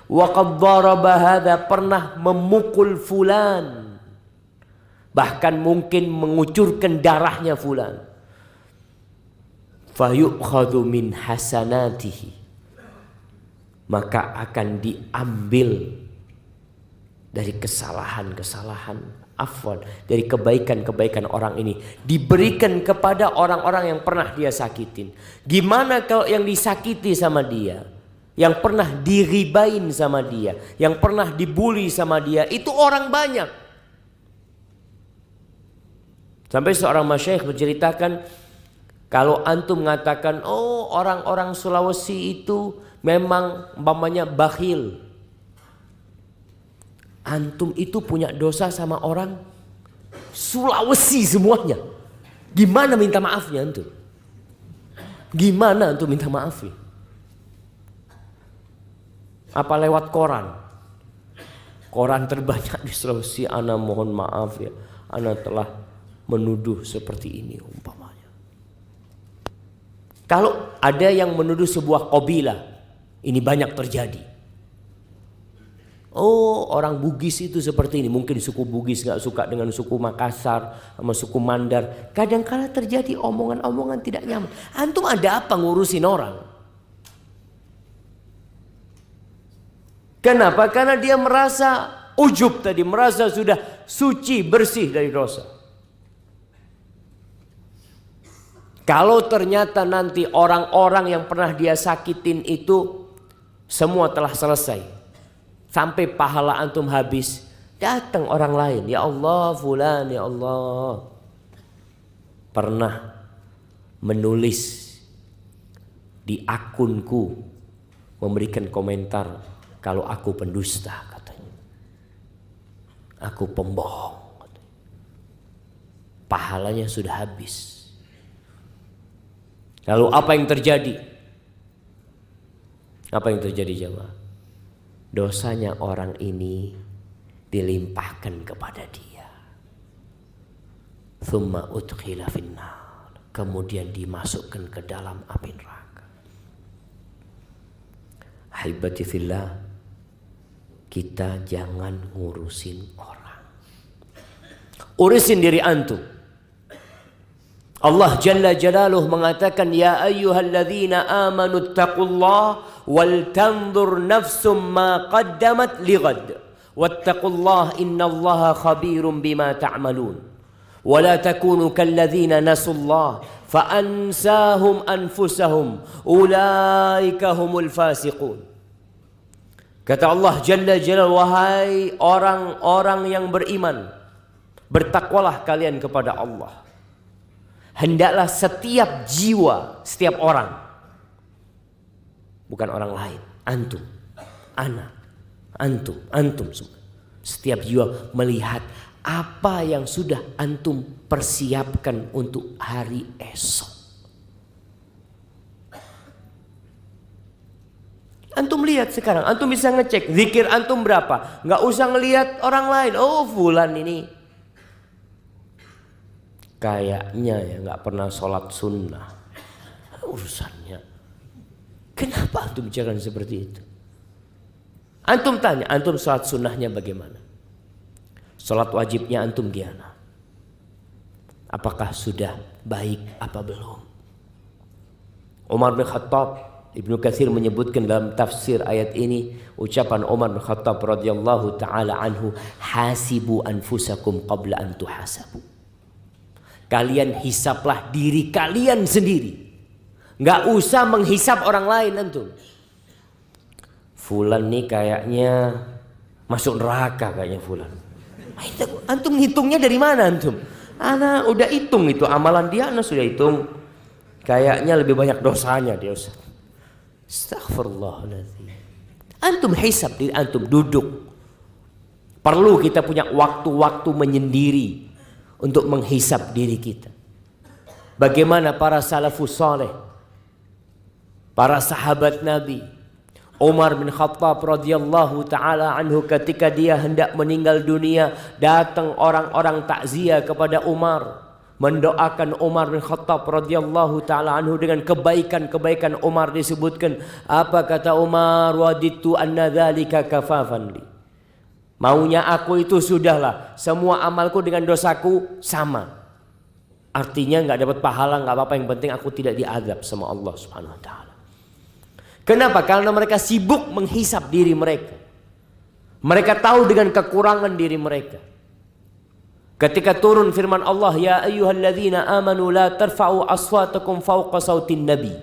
wa qad daraba hadza, pernah memukul fulan, bahkan mungkin mengucurkan darahnya fulan. Fayu'khadhu min hasanatihi, maka akan diambil dari kesalahan-kesalahan, afwan, dari kebaikan-kebaikan orang ini, diberikan kepada orang-orang yang pernah dia sakitin. Gimana kalau yang disakiti sama dia, yang pernah diribain sama dia, yang pernah dibully sama dia, itu orang banyak. Sampai seorang masyayikh menceritakan, kalau antum mengatakan, oh orang-orang Sulawesi itu memang umpamanya bakhil, antum itu punya dosa sama orang Sulawesi semuanya. Gimana minta maafnya antum? Gimana antum minta maafnya? Apa lewat koran? Koran terbanyak di Sulawesi. Ana mohon maaf ya, ana telah menuduh seperti ini umpamanya. Kalau ada yang menuduh sebuah kabilah, ini banyak terjadi. Oh, orang Bugis itu seperti ini. Mungkin suku Bugis gak suka dengan suku Makassar sama suku Mandar. Kadang-kala terjadi omongan-omongan tidak nyaman. Antum ada apa ngurusin orang? Kenapa? Karena dia merasa ujub tadi, merasa sudah suci, bersih dari dosa. Kalau ternyata nanti orang-orang yang pernah dia sakitin itu semua telah selesai, sampai pahala antum habis, datang orang lain, ya Allah fulan, ya Allah pernah menulis di akunku, memberikan komentar kalau aku pendusta katanya, aku pembohong katanya. Pahalanya sudah habis. Lalu apa yang terjadi? Apa yang terjadi jemaah? Dosanya orang ini dilimpahkan kepada dia. Tsumma udkhila finnar. Kemudian dimasukkan ke dalam api neraka. Ahibati fillah, kita jangan ngurusin orang. Urusin diri antum. Allah Jalla Jalaluh mengatakan, ya ayyuhalladzina amanu taqullah wal tanzur nafsum ma qaddamat lighad wattaqullah innallaha khabirum bima ta'malun wa la takunu kalladzina nasullah fa ansahum anfusahum ulaika humul fasiqun. Kata Allah Jalla Jalaluh, wahai orang-orang yang beriman, bertakwalah kalian kepada Allah. Hendaklah setiap jiwa, setiap orang, bukan orang lain, antum, ana, antum semua, setiap jiwa melihat apa yang sudah antum persiapkan untuk hari esok. Antum lihat sekarang, antum bisa ngecek zikir antum berapa, nggak usah ngelihat orang lain. Oh fulan ini kayaknya ya nggak pernah sholat sunnah, urusannya. Kenapa antum bicara seperti itu? Antum tanya, antum sholat sunnahnya bagaimana? Sholat wajibnya antum gimana? Apakah sudah baik apa belum? Umar bin Khattab, Ibnu Katsir menyebutkan dalam tafsir ayat ini, ucapan Umar bin Khattab radhiyallahu taala anhu, hasibu anfusakum qabla an tuhasabu. Kalian hisaplah diri kalian sendiri. Nggak usah menghisap orang lain antum. Fulan nih kayaknya masuk neraka kayaknya fulan. Antum hitungnya dari mana antum? Ana udah hitung itu amalan dia, ana sudah hitung. Kayaknya lebih banyak dosanya dia Ustaz. Astaghfirullahaladzim. Antum hisap diri antum, duduk. Perlu kita punya waktu-waktu menyendiri untuk menghisap diri kita. Bagaimana para salafus saleh, para sahabat Nabi. Umar bin Khattab radhiyallahu taala anhu, ketika dia hendak meninggal dunia, datang orang-orang takziah kepada Umar, mendoakan Umar bin Khattab radhiyallahu taala anhu dengan kebaikan-kebaikan Umar disebutkan. Apa kata Umar? Waditu anna dzalika kafafan li. Maunya aku itu sudahlah, semua amalku dengan dosaku sama. Artinya nggak dapat pahala, nggak apa-apa, yang penting aku tidak diazab sama Allah Subhanahu wa taala. Kenapa? Karena mereka sibuk menghisap diri mereka. Mereka tahu dengan kekurangan diri mereka. Ketika turun firman Allah, ya ayyuhalladzina amanu la tarfa'u aswatakum fawqa sautin nabi.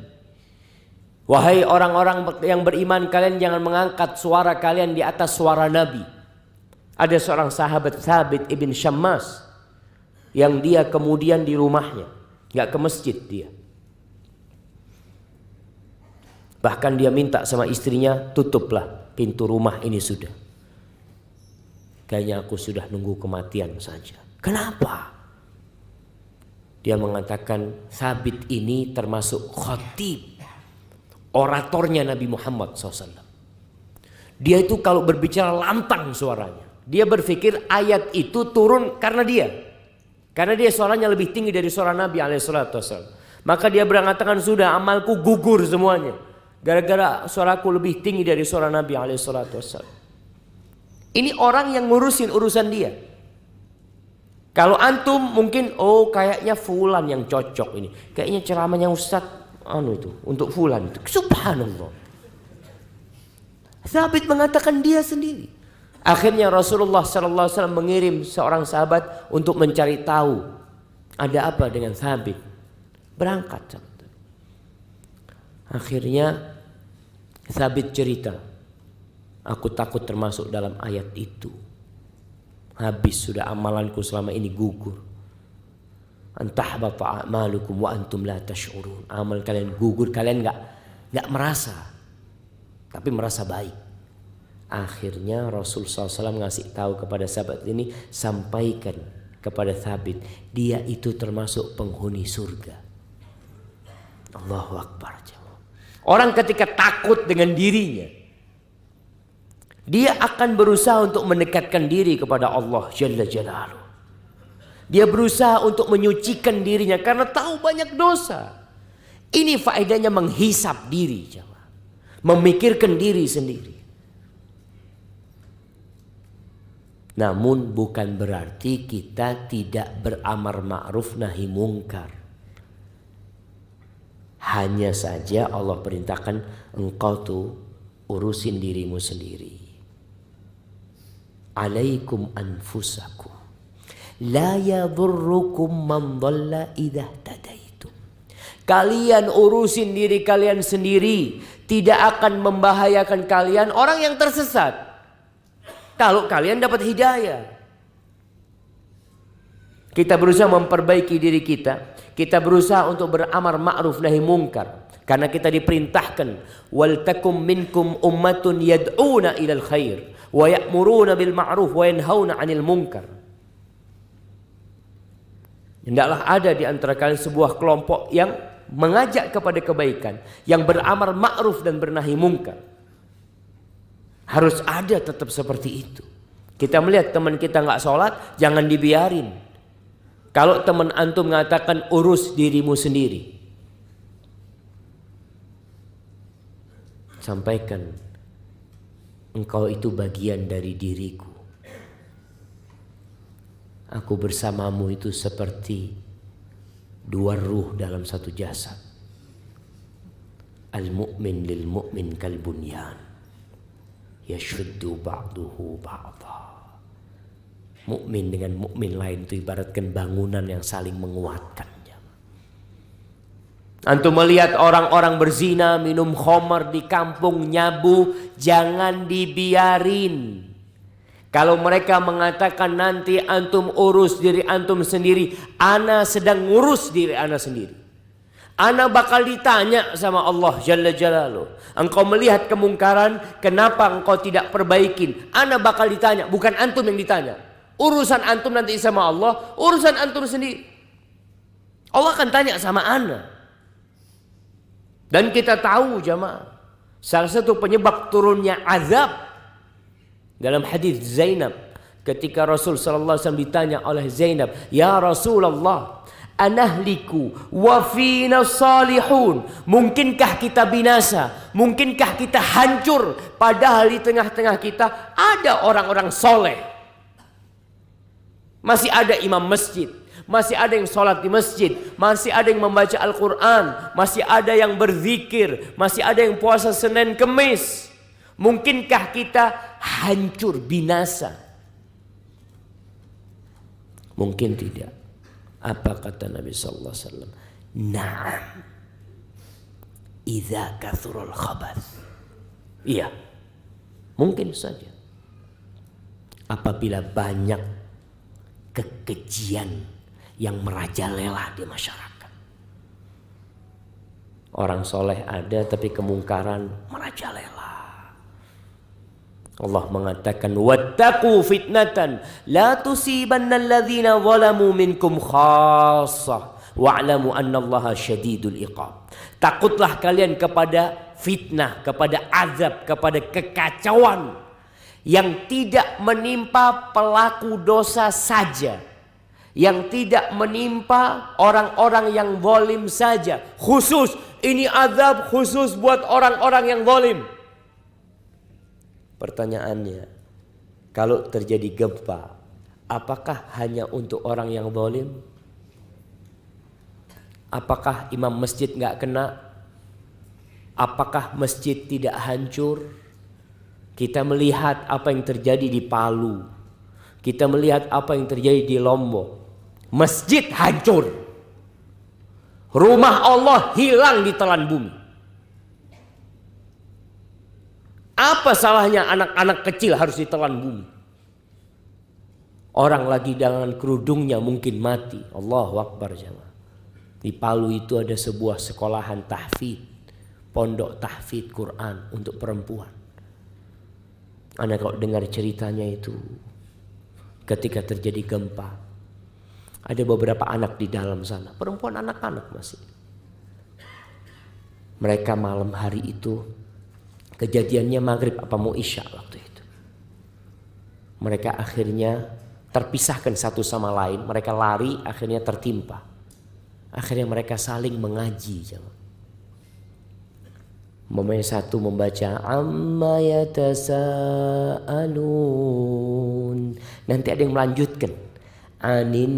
Wahai orang-orang yang beriman, kalian jangan mengangkat suara kalian di atas suara Nabi. Ada seorang sahabat, Thabit ibn Syammas, yang dia kemudian di rumahnya, nggak ke masjid dia. Bahkan dia minta sama istrinya, tutuplah pintu rumah ini sudah. Kayaknya aku sudah nunggu kematian saja. Kenapa? Dia mengatakan Thabit ini termasuk khatib, oratornya Nabi Muhammad SAW. Dia itu kalau berbicara lantang suaranya. Dia berpikir ayat itu turun karena dia. Karena dia suaranya lebih tinggi dari suara Nabi SAW. Maka dia mengatakan, sudah amalku gugur semuanya. Gara-gara suaraku lebih tinggi dari suara Nabi SAW. Ini orang yang ngurusin urusan dia. Kalau antum mungkin, oh kayaknya fulan yang cocok ini. Kayaknya ceramahnya Ustaz untuk fulan itu. Subhanallah. Thabit mengatakan dia sendiri. Akhirnya Rasulullah SAW mengirim seorang sahabat untuk mencari tahu ada apa dengan Thabit. Berangkat. Akhirnya Thabit cerita, aku takut termasuk dalam ayat itu. Habis sudah amalanku selama ini gugur. Antahbata a'malukum wa antum la tash'urun. Amal kalian gugur, kalian enggak merasa, tapi merasa baik. Akhirnya Rasul SAW ngasih tahu kepada sahabat ini, sampaikan kepada Thabit, dia itu termasuk penghuni surga. Allahu Akbar. Orang ketika takut dengan dirinya, dia akan berusaha untuk mendekatkan diri kepada Allah Jalla Jalaluh. Dia berusaha untuk menyucikan dirinya karena tahu banyak dosa. Ini faedahnya menghisap diri, memikirkan diri sendiri. Namun bukan berarti kita tidak beramar ma'ruf nahi mungkar. Hanya saja Allah perintahkan engkau tuh urusin dirimu sendiri. Alaikum anfusakum. La yadurrukum man dhalla idza tadaitum. Kalian urusin diri kalian sendiri. Tidak akan membahayakan kalian orang yang tersesat. Kalau kalian dapat hidayah. Kita berusaha memperbaiki diri kita. Kita berusaha untuk beramar ma'ruf nahi mungkar. Karena kita diperintahkan. Wal takum minkum ummatun yad'una ilal khair. Wa ya'muruna bil ma'ruf wa yanhauna 'anil munkar. Hendaklah ada di antara kalian sebuah kelompok yang mengajak kepada kebaikan, yang beramar ma'ruf dan bernahi mungkar. Harus ada tetap seperti itu. Kita melihat teman kita nggak sholat, jangan dibiarin. Kalau teman antum mengatakan urus dirimu sendiri, sampaikan, engkau itu bagian dari diriku. Aku bersamamu itu seperti dua ruh dalam satu jasad. Al-mu'min lil mu'min kal bunyan yashuddu ba'duhu ba'dha. Mukmin dengan mukmin lain itu ibaratkan bangunan yang saling menguatkan. Antum melihat orang-orang berzina, minum khamar di kampung, nyabu, jangan dibiarin. Kalau mereka mengatakan nanti antum urus diri antum sendiri, ana sedang ngurus diri ana sendiri. Ana bakal ditanya sama Allah Jalla Jalaluh. Engkau melihat kemungkaran, kenapa engkau tidak perbaikin? Ana bakal ditanya, bukan antum yang ditanya. Urusan antum nanti sama Allah, urusan antum sendiri. Allah akan tanya sama ana. Dan kita tahu jamaah, salah satu penyebab turunnya azab dalam hadis Zainab, ketika Rasul sallallahu alaihi wasallam ditanya oleh Zainab, "Ya Rasulullah, anahliku wa fina salihun." Mungkinkah kita binasa? Mungkinkah kita hancur padahal di tengah-tengah kita ada orang-orang soleh? Masih ada imam masjid, masih ada yang sholat di masjid, masih ada yang membaca Al-Quran, masih ada yang berzikir, masih ada yang puasa Senin Kemis. Mungkinkah kita hancur, binasa? Mungkin tidak. Apa kata Nabi sallallahu alaihi wasallam? Na'am, idza kathurul khabath. Iya, mungkin saja apabila banyak kekejian yang merajalela di masyarakat. Orang soleh ada tapi kemungkaran merajalela. Allah mengatakan, wattaqu fitnatan la tusibanna alladhina zalamu minkum khassah. wa'lamu annallaha syadidul iqab. Takutlah kalian kepada fitnah, kepada azab, kepada kekacauan yang tidak menimpa pelaku dosa saja, yang tidak menimpa orang-orang yang zalim saja. Khusus ini azab khusus buat orang-orang yang zalim. Pertanyaannya, kalau terjadi gempa, apakah hanya untuk orang yang zalim? Apakah imam masjid nggak kena? Apakah masjid tidak hancur? Kita melihat apa yang terjadi di Palu. Kita melihat apa yang terjadi di Lombok. Masjid hancur. Rumah Allah hilang di telan bumi. Apa salahnya anak-anak kecil harus ditelan bumi? Orang lagi dengan kerudungnya mungkin mati. Allahu Akbar jemaah. Di Palu itu ada sebuah sekolahan tahfidz, pondok tahfidz Quran untuk perempuan. Anda kalau dengar ceritanya itu, ketika terjadi gempa, ada beberapa anak di dalam sana, perempuan anak-anak masih. Mereka malam hari itu, kejadiannya maghrib apa mau isya waktu itu. Mereka akhirnya terpisahkan satu sama lain, mereka lari akhirnya tertimpa. Akhirnya mereka saling mengaji. Momennya satu membaca amma yatasaalun. Nanti ada yang melanjutkan anin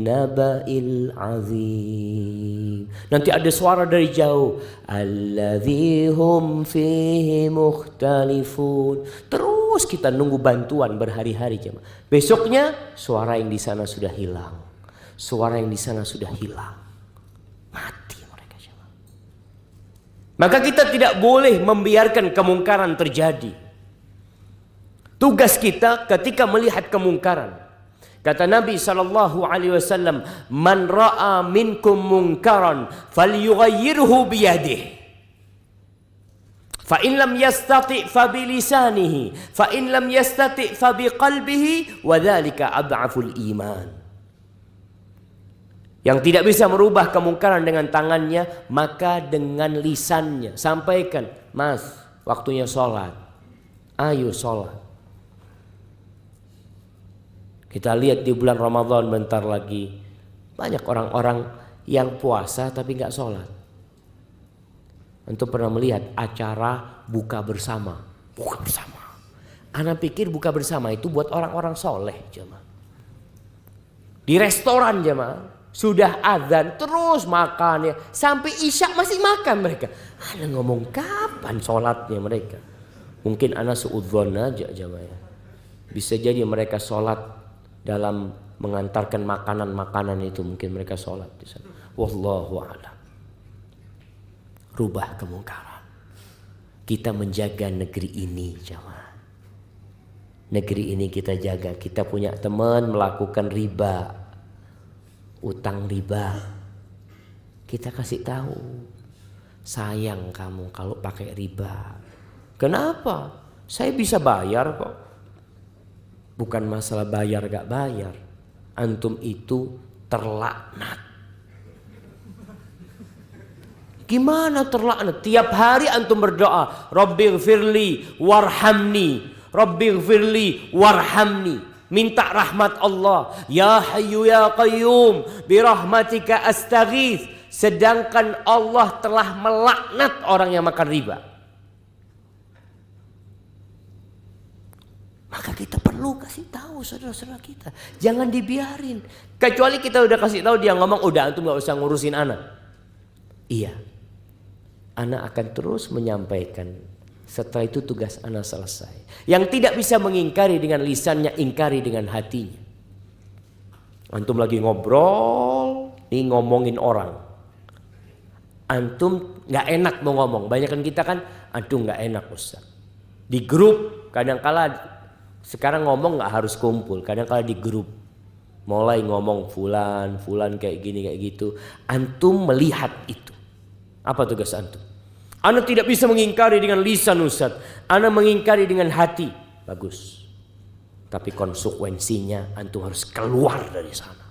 naba'il azim. Nanti ada suara dari jauh alladzi hum fihi mukhtalifun. Terus kita nunggu bantuan berhari-hari jemaah. Besoknya suara yang di sana sudah hilang. Suara yang di sana sudah hilang. Mati mereka jemaah. Maka kita tidak boleh membiarkan kemungkaran terjadi. Tugas kita ketika melihat kemungkaran, kata Nabi SAW, man ra'a minkum munkaran falyughayyirhu biyadihi, fa in lam yastati' fa bilisanihi, fa in lam yastati' fa biqalbihi, wa dzalika ad'aful iman. Yang tidak bisa merubah kemungkaran dengan tangannya, maka dengan lisannya. Sampaikan, mas, waktunya sholat. Ayo sholat. Kita lihat di bulan Ramadan bentar lagi, banyak orang-orang yang puasa tapi nggak sholat. Antum pernah melihat acara buka bersama? Buka bersama. Ana pikir buka bersama itu buat orang-orang soleh jemaah. Di restoran jemaah. Sudah azan terus makan ya. Sampai isya masih makan mereka. Ana ngomong kapan sholatnya mereka? Mungkin ana suudzon aja jamaah. Bisa jadi mereka sholat dalam mengantarkan makanan-makanan itu. Mungkin mereka sholat di sana. Wallahu a'lam. Rubah kemungkaran. Kita menjaga negeri ini jamaah. Negeri ini kita jaga. Kita punya teman melakukan riba. Utang riba, kita kasih tahu, sayang kamu kalau pakai riba. Kenapa? Saya bisa bayar kok. Bukan masalah bayar gak bayar. Antum itu terlaknat. Gimana terlaknat? Tiap hari antum berdoa, Rabbighfirli warhamni, Rabbighfirli warhamni. Minta rahmat Allah. Ya Hayyu ya Qayyum birahmatika astaghits. Sedangkan Allah telah melaknat orang yang makan riba. Maka kita perlu kasih tahu saudara-saudara kita. Jangan dibiarin. Kecuali kita udah kasih tahu dia ngomong, udah antum gak usah ngurusin anak. Iya. Anak akan terus menyampaikan. Setelah itu tugas anak selesai. Yang tidak bisa mengingkari dengan lisannya, ingkari dengan hatinya. Antum lagi ngobrol, nih ngomongin orang. Antum gak enak mau ngomong. Banyakan kita kan, antum gak enak Ustaz. Di grup, kadang-kala sekarang ngomong gak harus kumpul. Kadang-kala di grup. Mulai ngomong fulan kayak gini kayak gitu. Antum melihat itu. Apa tugas antum? Ana tidak bisa mengingkari dengan lisan Ustaz. Ana mengingkari dengan hati. Bagus. Tapi konsekuensinya antum harus keluar dari sana.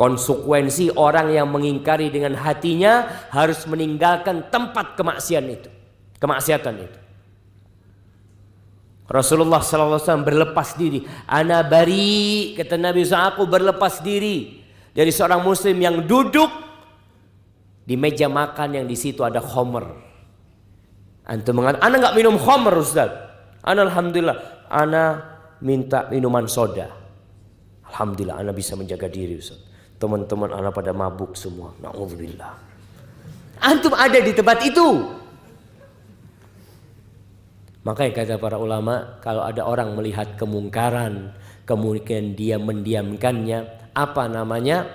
Konsekuensi orang yang mengingkari dengan hatinya harus meninggalkan tempat kemaksiatan itu. Rasulullah SAW berlepas diri. Ana bari, kata Nabi SAW, aku berlepas diri dari seorang muslim yang duduk di meja makan yang di situ ada khamr. Antum mengatakan, ana nggak minum khamr Ustaz. Ana alhamdulillah, ana minta minuman soda. Alhamdulillah, ana bisa menjaga diri Ustaz. Teman-teman ana pada mabuk semua. Na'udzubillah. Antum ada di tempat itu. Makanya kata para ulama, kalau ada orang melihat kemungkaran, kemudian dia mendiamkannya, apa namanya?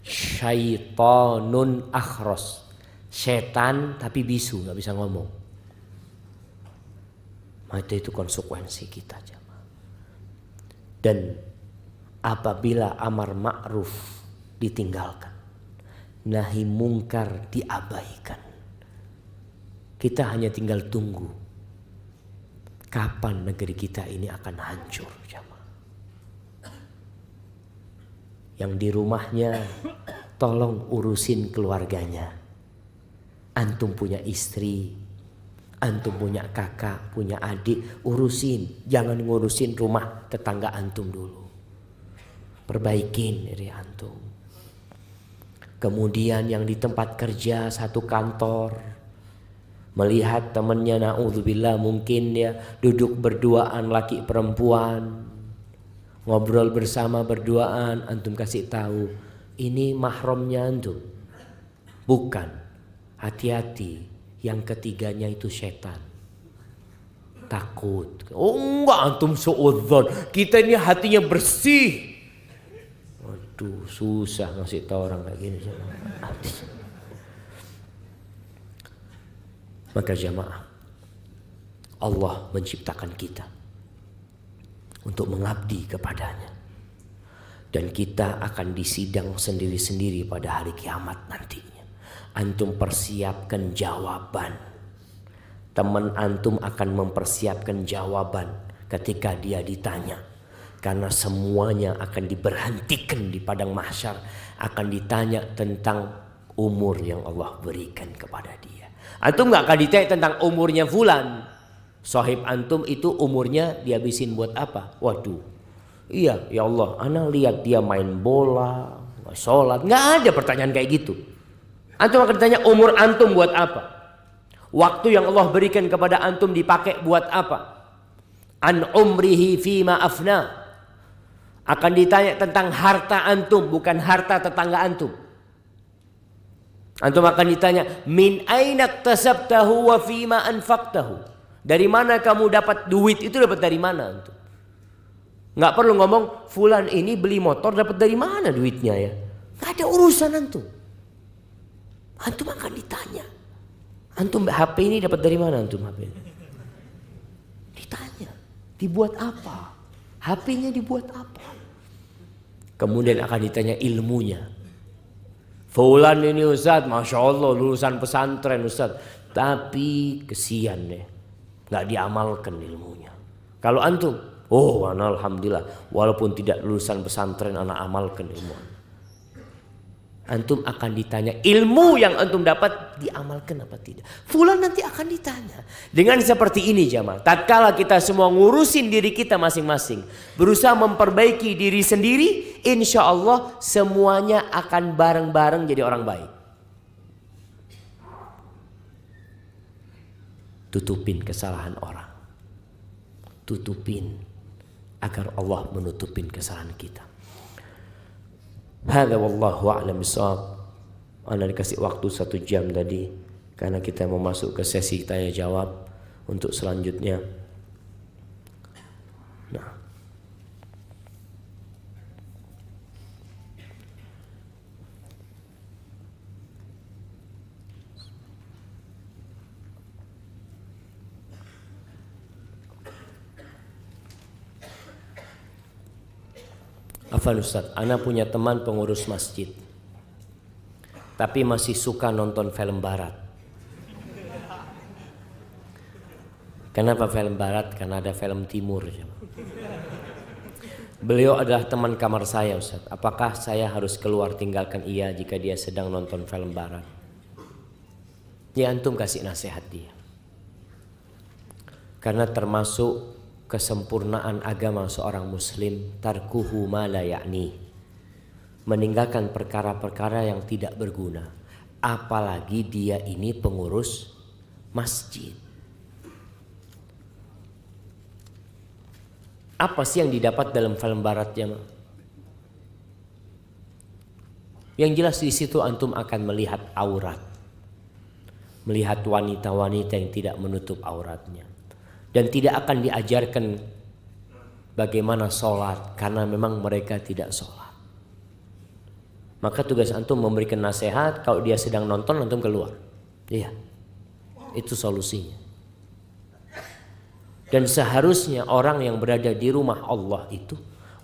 Syaitonun akhros. Setan tapi bisu, nggak bisa ngomong. Maka itu konsekuensi kita, jemaah. Dan apabila amar ma'ruf ditinggalkan, nahi mungkar diabaikan, kita hanya tinggal tunggu kapan negeri kita ini akan hancur, jemaah. Yang di rumahnya tolong urusin keluarganya. Antum punya istri, antum punya kakak, punya adik, urusin. Jangan ngurusin rumah tetangga antum dulu. Perbaikin diri antum. Kemudian yang di tempat kerja satu kantor, melihat temannya, na'udzubillah, mungkin dia duduk berduaan laki perempuan, ngobrol bersama berduaan, antum kasih tahu ini mahramnya antum. Bukan. Hati-hati, yang ketiganya itu setan. Takut. Oh enggak, antum suudzon. Kita ini hatinya bersih. Waduh, susah ngasih tahu orang kayak gini. Maka jamaah, Allah menciptakan kita untuk mengabdi kepadanya. Dan kita akan disidang sendiri-sendiri pada hari kiamat nantinya. Antum persiapkan jawaban. Teman antum akan mempersiapkan jawaban ketika dia ditanya. Karena semuanya akan diberhentikan di padang mahsyar, akan ditanya tentang umur yang Allah berikan kepada dia. Antum gak akan ditanya tentang umurnya fulan. Sahib antum itu umurnya dihabisin buat apa? Waduh, iya ya Allah, ana lihat dia main bola, sholat. Gak ada pertanyaan kayak gitu. Antum akan ditanya umur antum buat apa? Waktu yang Allah berikan kepada antum dipakai buat apa? An umrihi fima afna. Akan ditanya tentang harta antum, bukan harta tetangga antum. Antum akan ditanya, min aina tasabtahu wa fima anfaqtahu. Dari mana kamu dapat duit itu, dapat dari mana antum? Nggak perlu ngomong fulan ini beli motor dapat dari mana duitnya ya. Nggak ada urusan antum. Antum akan ditanya. Antum HP ini dapat dari mana antum HP ini? Ditanya. Dibuat apa? HP-nya dibuat apa? Kemudian akan ditanya ilmunya. Fulan ini Ustaz, Masya Allah lulusan pesantren Ustaz. Tapi kesian deh, gak diamalkan ilmunya. Kalau antum, oh alhamdulillah, walaupun tidak lulusan pesantren anak amalkan ilmu. Antum akan ditanya ilmu yang antum dapat diamalkan apa tidak. Fulan nanti akan ditanya. Dengan seperti ini jamaah, tatkala kita semua ngurusin diri kita masing-masing, berusaha memperbaiki diri sendiri, insya Allah semuanya akan bareng-bareng jadi orang baik. Tutupin kesalahan orang. Tutupin agar Allah menutupin kesalahan kita. Hadza wallahu a'lam bishawab. Ana dikasih waktu 1 jam tadi karena kita mau masuk ke sesi tanya jawab untuk selanjutnya. Nah, Afan Ustaz, ana punya teman pengurus masjid, tapi masih suka nonton film barat. Kenapa film barat? Karena ada film timur. Beliau adalah teman kamar saya Ustaz. Apakah saya harus keluar tinggalkan ia jika dia sedang nonton film barat? Ya antum kasih nasihat dia. Karena termasuk kesempurnaan agama seorang muslim tarkuhu ma la ya'ni. Meninggalkan perkara-perkara yang tidak berguna. Apalagi dia ini pengurus masjid. Apa sih yang didapat dalam film barat jemaah? Yang jelas di situ antum akan melihat aurat. Melihat wanita-wanita yang tidak menutup auratnya. Dan tidak akan diajarkan bagaimana sholat. Karena memang mereka tidak sholat. Maka tugas antum memberikan nasihat. Kalau dia sedang nonton, antum keluar. Iya. Itu solusinya. Dan seharusnya orang yang berada di rumah Allah itu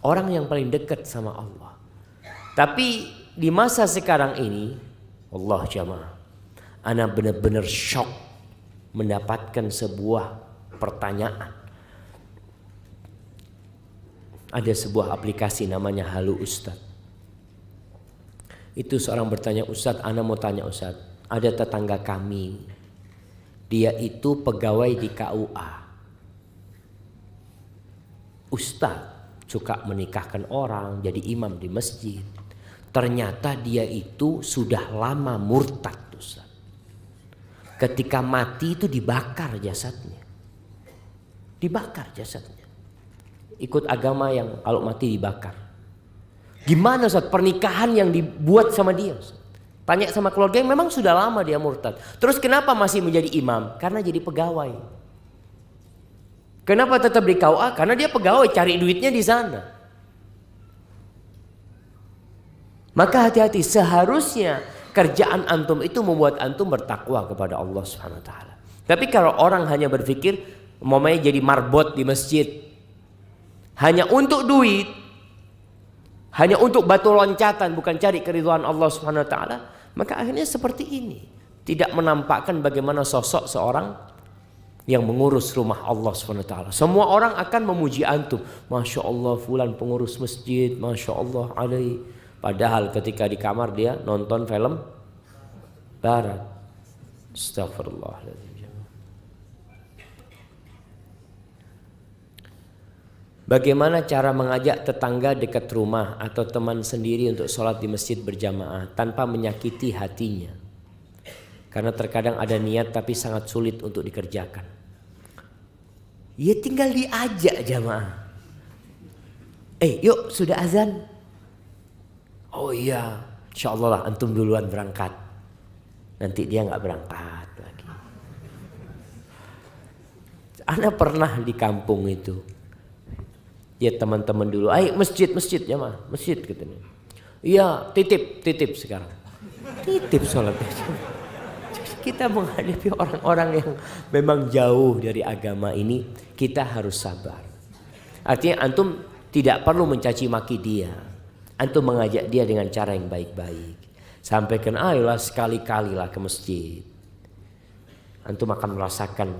orang yang paling dekat sama Allah. Tapi di masa sekarang ini, Allah jamaah, ana benar-benar shock mendapatkan sebuah pertanyaan. Ada sebuah aplikasi namanya Halo Ustaz. Itu seorang bertanya, Ustaz, ana mau tanya Ustaz, ada tetangga kami, dia itu pegawai di KUA. Ustaz suka menikahkan orang, jadi imam di masjid. Ternyata dia itu sudah lama murtad Ustaz. Ketika mati itu dibakar jasadnya. Dibakar jasadnya. Ikut agama yang kalau mati dibakar. Gimana Ustaz pernikahan yang dibuat sama dia Ustaz? Tanya sama keluarga yang memang sudah lama dia murtad. Terus kenapa masih menjadi imam? Karena jadi pegawai. Kenapa tetap di KUA? Karena dia pegawai, cari duitnya di sana. Maka hati-hati, seharusnya kerjaan antum itu membuat antum bertakwa kepada Allah Subhanahu wa taala. Tapi kalau orang hanya berpikir umpamanya jadi marbot di masjid hanya untuk duit, hanya untuk batu loncatan, bukan cari keridhaan Allah Subhanahu wa taala, maka akhirnya seperti ini. Tidak menampakkan bagaimana sosok seorang yang mengurus rumah Allah SWT. Semua orang akan memuji antum. Masya Allah fulan pengurus masjid. Masya Allah alaihi. Padahal ketika di kamar dia nonton film barat. Astagfirullahaladzim. Bagaimana cara mengajak tetangga dekat rumah atau teman sendiri untuk sholat di masjid berjamaah tanpa menyakiti hatinya? Karena terkadang ada niat tapi sangat sulit untuk dikerjakan. Ya tinggal diajak jamaah. Yuk sudah azan. Oh iya, insyaallah lah antum duluan berangkat. Nanti dia nggak berangkat lagi. Ana pernah di kampung itu. Ya teman-teman dulu, ayo masjid jamaah, masjid katanya. Iya, titip sekarang. Titip sholatnya. Kita menghadapi orang-orang yang memang jauh dari agama ini, kita harus sabar. Artinya antum tidak perlu mencaci maki dia. Antum mengajak dia dengan cara yang baik-baik. Sampaikan, ayolah sekali-kalilah ke masjid. Antum akan merasakan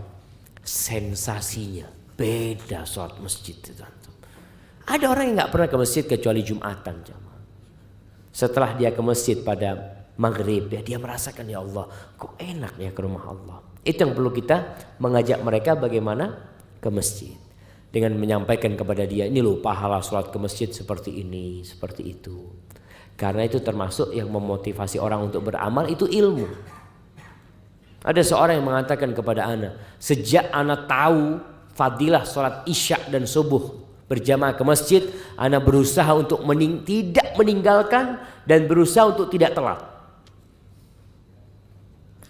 sensasinya. Beda sholat masjid itu antum. Ada orang yang gak pernah ke masjid kecuali Jumatan. Setelah dia ke masjid pada maghrib dia merasakan, ya Allah kok enak ya ke rumah Allah. Itu yang perlu kita mengajak mereka bagaimana ke masjid. Dengan menyampaikan kepada dia, ini loh pahala sholat ke masjid seperti ini, seperti itu. Karena itu termasuk yang memotivasi orang untuk beramal itu ilmu. Ada seorang yang mengatakan kepada ana, sejak ana tahu fadilah sholat isya dan subuh berjamaah ke masjid, ana berusaha untuk tidak meninggalkan dan berusaha untuk tidak telat.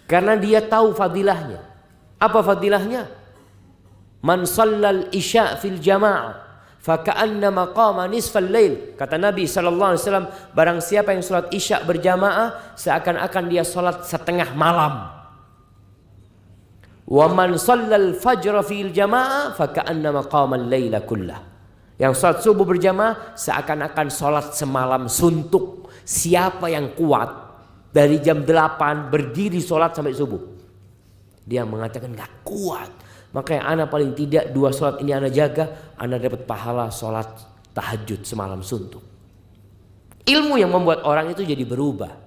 Karena dia tahu fadilahnya. Apa fadilahnya? Man shallal isya fil jamaah faka'annama qama nisfal lail. Kata Nabi SAW, barang siapa yang sholat isya berjamaah seakan-akan dia sholat setengah malam. Wa man shallal fajr fil jamaah faka'annama qama al-laila kullah. Yang sholat subuh berjamaah seakan-akan sholat semalam suntuk. Siapa yang kuat dari jam 8 berdiri sholat sampai subuh? Dia mengatakan gak kuat. Makanya ana paling tidak 2 sholat ini ana jaga, ana dapat pahala sholat tahajud semalam suntuk. Ilmu yang membuat orang itu jadi berubah.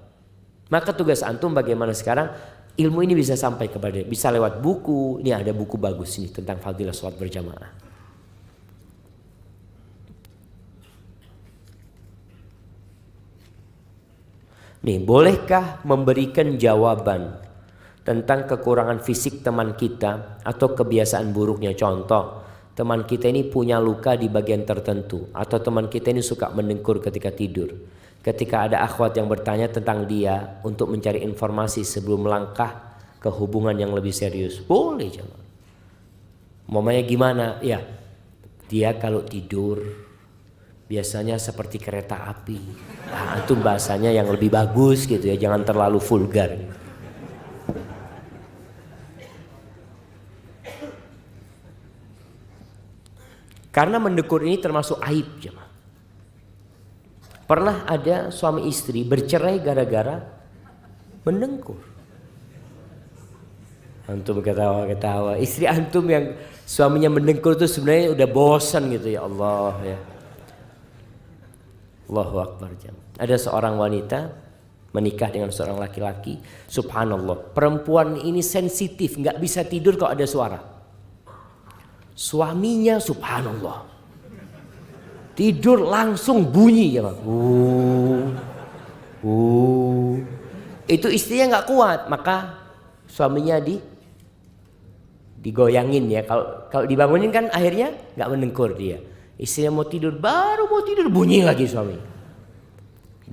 Maka tugas antum bagaimana sekarang ilmu ini bisa sampai kepada dia. Bisa lewat buku. Ini ada buku bagus nih tentang fadilah sholat berjamaah. Nih, bolehkah memberikan jawaban tentang kekurangan fisik teman kita atau kebiasaan buruknya? Contoh, teman kita ini punya luka di bagian tertentu, atau teman kita ini suka mendengkur ketika tidur. Ketika ada akhwat yang bertanya tentang dia untuk mencari informasi sebelum melangkah ke hubungan yang lebih serius, boleh jangan. Momanya gimana? Ya, dia kalau tidur biasanya seperti kereta api. Nah, itu bahasanya yang lebih bagus gitu ya, jangan terlalu vulgar. Karena mendengkur ini termasuk aib, jemaah. Pernah ada suami istri bercerai gara-gara mendengkur. Antum ketawa-ketawa. Istri antum yang suaminya mendengkur itu sebenarnya udah bosan gitu, ya Allah ya. Allahu Akbar. Ada seorang wanita menikah dengan seorang laki-laki. Subhanallah, perempuan ini sensitif, nggak bisa tidur kalau ada suara. Suaminya subhanallah tidur langsung bunyi ya bang. Itu istrinya nggak kuat, maka suaminya digoyangin ya. Kalau dibangunin kan akhirnya nggak mendengkur dia. Istrinya mau tidur, baru mau tidur bunyi lagi suami.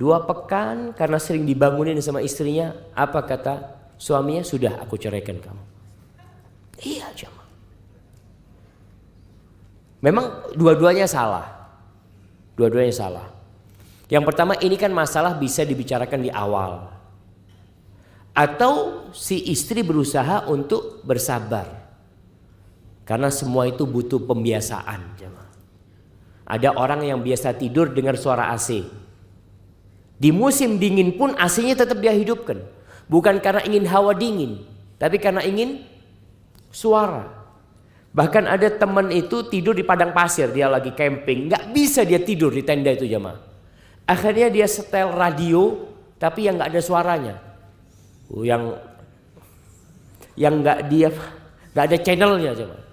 2 pekan karena sering dibangunin sama istrinya. Apa kata suaminya? Sudah, aku ceraikan kamu. Iya jemaah. Memang dua-duanya salah. Dua-duanya salah. Yang pertama, ini kan masalah bisa dibicarakan di awal. Atau si istri berusaha untuk bersabar. Karena semua itu butuh pembiasaan jemaah. Ada orang yang biasa tidur dengar suara AC. Di musim dingin pun AC-nya tetap dia hidupkan. Bukan karena ingin hawa dingin, tapi karena ingin suara. Bahkan ada teman itu tidur di padang pasir, dia lagi camping, nggak bisa dia tidur di tenda itu jemaah. Akhirnya dia setel radio, tapi yang nggak ada suaranya, yang nggak ada channelnya jemaah.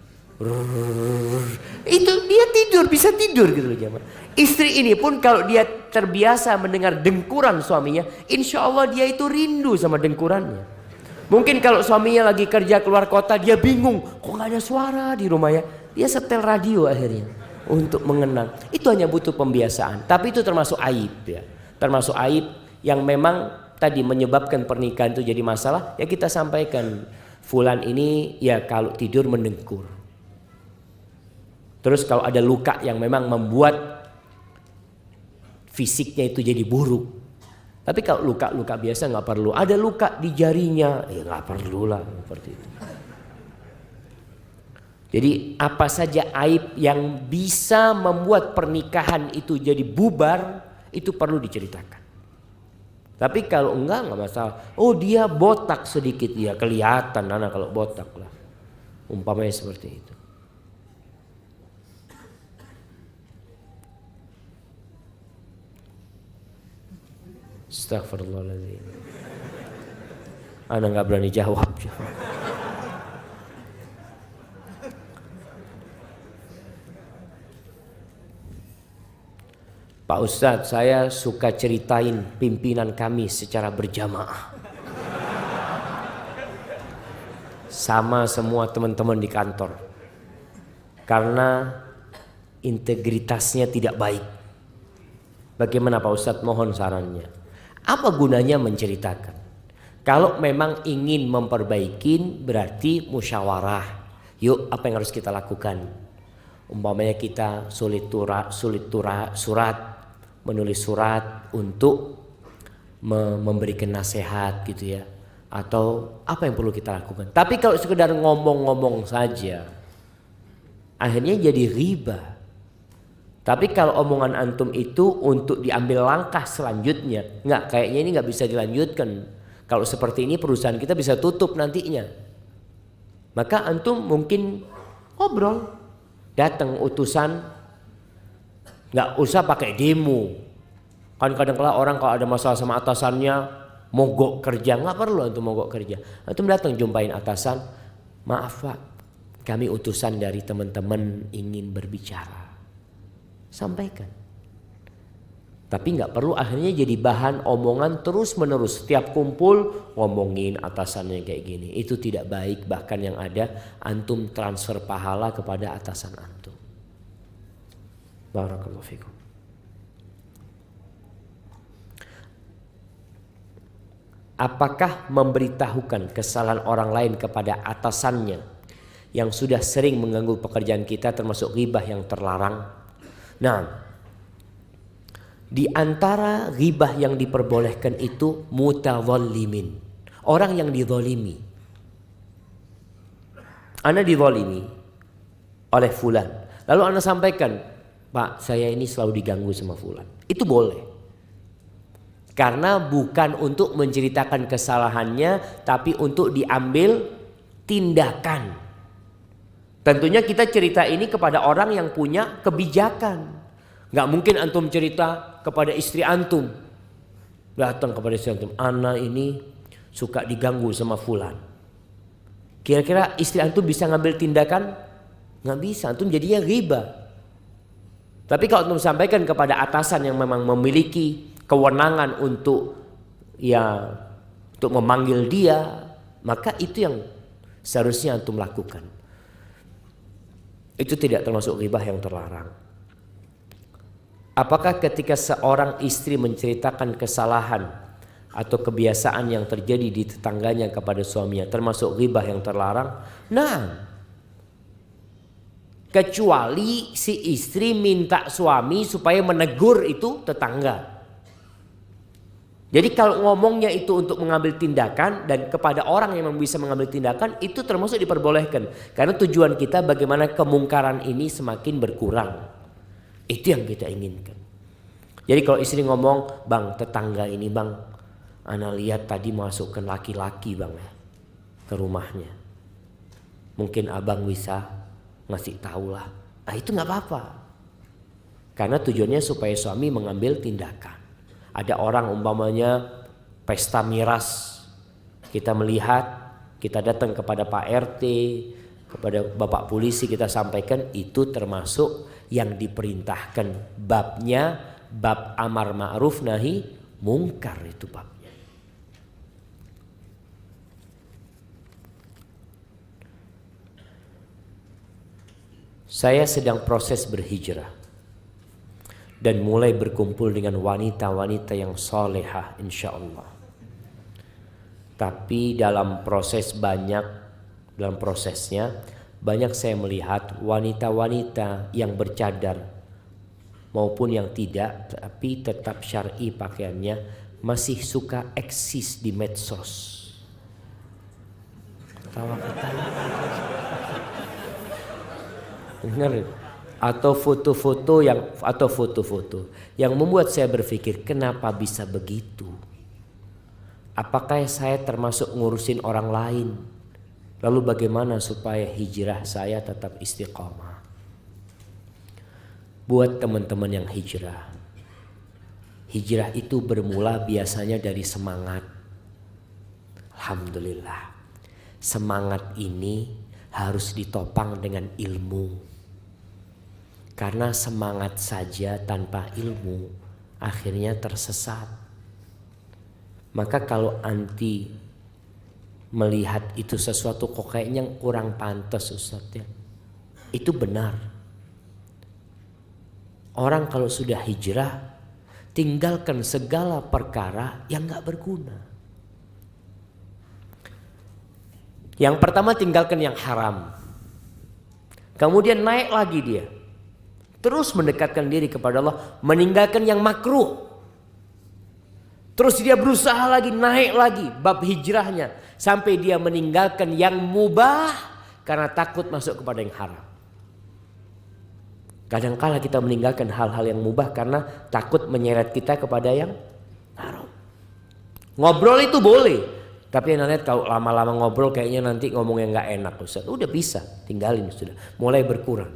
Itu dia tidur, bisa tidur gitu loh jemaah. Istri ini pun kalau dia terbiasa mendengar dengkuran suaminya, insya Allah dia itu rindu sama dengkurannya. Mungkin kalau suaminya lagi kerja keluar kota, dia bingung, kok nggak ada suara di rumah ya. Dia setel radio akhirnya untuk mengenang. Itu hanya butuh pembiasaan. Tapi itu termasuk aib ya. Termasuk aib yang memang tadi menyebabkan pernikahan itu jadi masalah. Ya kita sampaikan, fulan ini ya kalau tidur mendengkur. Terus kalau ada luka yang memang membuat fisiknya itu jadi buruk. Tapi kalau luka-luka biasa nggak perlu. Ada luka di jarinya, ya nggak perlu lah seperti itu. Jadi apa saja aib yang bisa membuat pernikahan itu jadi bubar, itu perlu diceritakan. Tapi kalau enggak masalah. Oh dia botak sedikit, ya kelihatan anak kalau botak lah. Umpamanya seperti itu. Astagfirullahaladzim. Ana nggak berani jawab. Pak Ustadz, saya suka ceritain pimpinan kami secara berjamaah sama semua teman-teman di kantor karena integritasnya tidak baik. Bagaimana Pak Ustadz? Mohon sarannya. Apa gunanya menceritakan? Kalau memang ingin memperbaiki berarti musyawarah. Yuk, apa yang harus kita lakukan? Umpamanya kita menulis surat untuk memberikan nasihat gitu ya. Atau apa yang perlu kita lakukan? Tapi kalau sekedar ngomong-ngomong saja, akhirnya jadi riba. Tapi kalau omongan antum itu untuk diambil langkah selanjutnya, kayaknya ini nggak bisa dilanjutkan. Kalau seperti ini perusahaan kita bisa tutup nantinya. Maka antum mungkin ngobrol, datang utusan Nggak usah pakai demo. Kan kadang-kala orang kalau ada masalah sama atasannya mogok kerja, nggak perlu antum mogok kerja. Antum datang jumpain atasan, maaf Pak, kami utusan dari teman-teman ingin berbicara. Sampaikan. Tapi nggak perlu akhirnya jadi bahan omongan terus menerus. Setiap kumpul ngomongin atasannya kayak gini. Itu tidak baik, bahkan yang ada antum transfer pahala kepada atasan antum. Barakallahu fikum. Apakah memberitahukan kesalahan orang lain kepada atasannya yang sudah sering mengganggu pekerjaan kita termasuk ghibah yang terlarang? Nah, di antara ghibah yang diperbolehkan itu mutadzallimin, orang yang dizalimi. Ana dizalimi oleh fulan, lalu ana sampaikan, Pak, saya ini selalu diganggu sama fulan. Itu boleh. Karena bukan untuk menceritakan kesalahannya, tapi untuk diambil tindakan. Tentunya kita cerita ini kepada orang yang punya kebijakan. Gak mungkin antum cerita kepada istri antum. Datang kepada istri antum, ana ini suka diganggu sama fulan. Kira-kira istri antum bisa ngambil tindakan? Gak bisa, antum jadinya ghibah. Tapi kalau antum sampaikan kepada atasan yang memang memiliki kewenangan untuk memanggil dia, maka itu yang seharusnya antum lakukan. Itu tidak termasuk ghibah yang terlarang. Apakah ketika seorang istri menceritakan kesalahan atau kebiasaan yang terjadi di tetangganya kepada suaminya termasuk ghibah yang terlarang? Nah, kecuali si istri minta suami supaya menegur itu tetangga. Jadi kalau ngomongnya itu untuk mengambil tindakan dan kepada orang yang bisa mengambil tindakan, itu termasuk diperbolehkan. Karena tujuan kita bagaimana kemungkaran ini semakin berkurang. Itu yang kita inginkan. Jadi kalau istri ngomong, bang tetangga ini bang, ana lihat tadi masukkan laki-laki bang ya, ke rumahnya. Mungkin abang bisa ngasih tahu lah. Nah itu nggak apa-apa. Karena tujuannya supaya suami mengambil tindakan. Ada orang umpamanya pesta miras, kita melihat, kita datang kepada Pak RT, kepada Bapak Polisi, kita sampaikan itu termasuk yang diperintahkan babnya, bab amar ma'ruf nahi mungkar, itu babnya. Saya sedang proses berhijrah dan mulai berkumpul dengan wanita-wanita yang solehah insyaallah. Tapi dalam prosesnya banyak saya melihat wanita-wanita yang bercadar maupun yang tidak, tapi tetap syar'i pakaiannya, masih suka eksis di medsos. Ketawa-ketawa. Dengar? Atau foto-foto yang membuat saya berpikir, kenapa bisa begitu? Apakah saya termasuk ngurusin orang lain? Lalu bagaimana supaya hijrah saya tetap istiqamah? Buat teman-teman yang hijrah itu bermula biasanya dari semangat. Alhamdulillah, semangat ini harus ditopang dengan ilmu. Karena semangat saja tanpa ilmu akhirnya tersesat. Maka kalau anti melihat itu sesuatu kok kayaknya kurang pantas Ustaz ya, itu benar. Orang kalau sudah hijrah, tinggalkan segala perkara yang gak berguna. Yang pertama tinggalkan yang haram. Kemudian naik lagi dia, terus mendekatkan diri kepada Allah, meninggalkan yang makruh. Terus dia berusaha lagi, naik lagi bab hijrahnya, sampai dia meninggalkan yang mubah karena takut masuk kepada yang haram. Kadang-kala kita meninggalkan hal-hal yang mubah karena takut menyeret kita kepada yang haram. Ngobrol itu boleh, tapi yang lihat kalau lama-lama ngobrol kayaknya nanti ngomong yang gak enak Ustaz. Udah bisa, tinggalin sudah, mulai berkurang.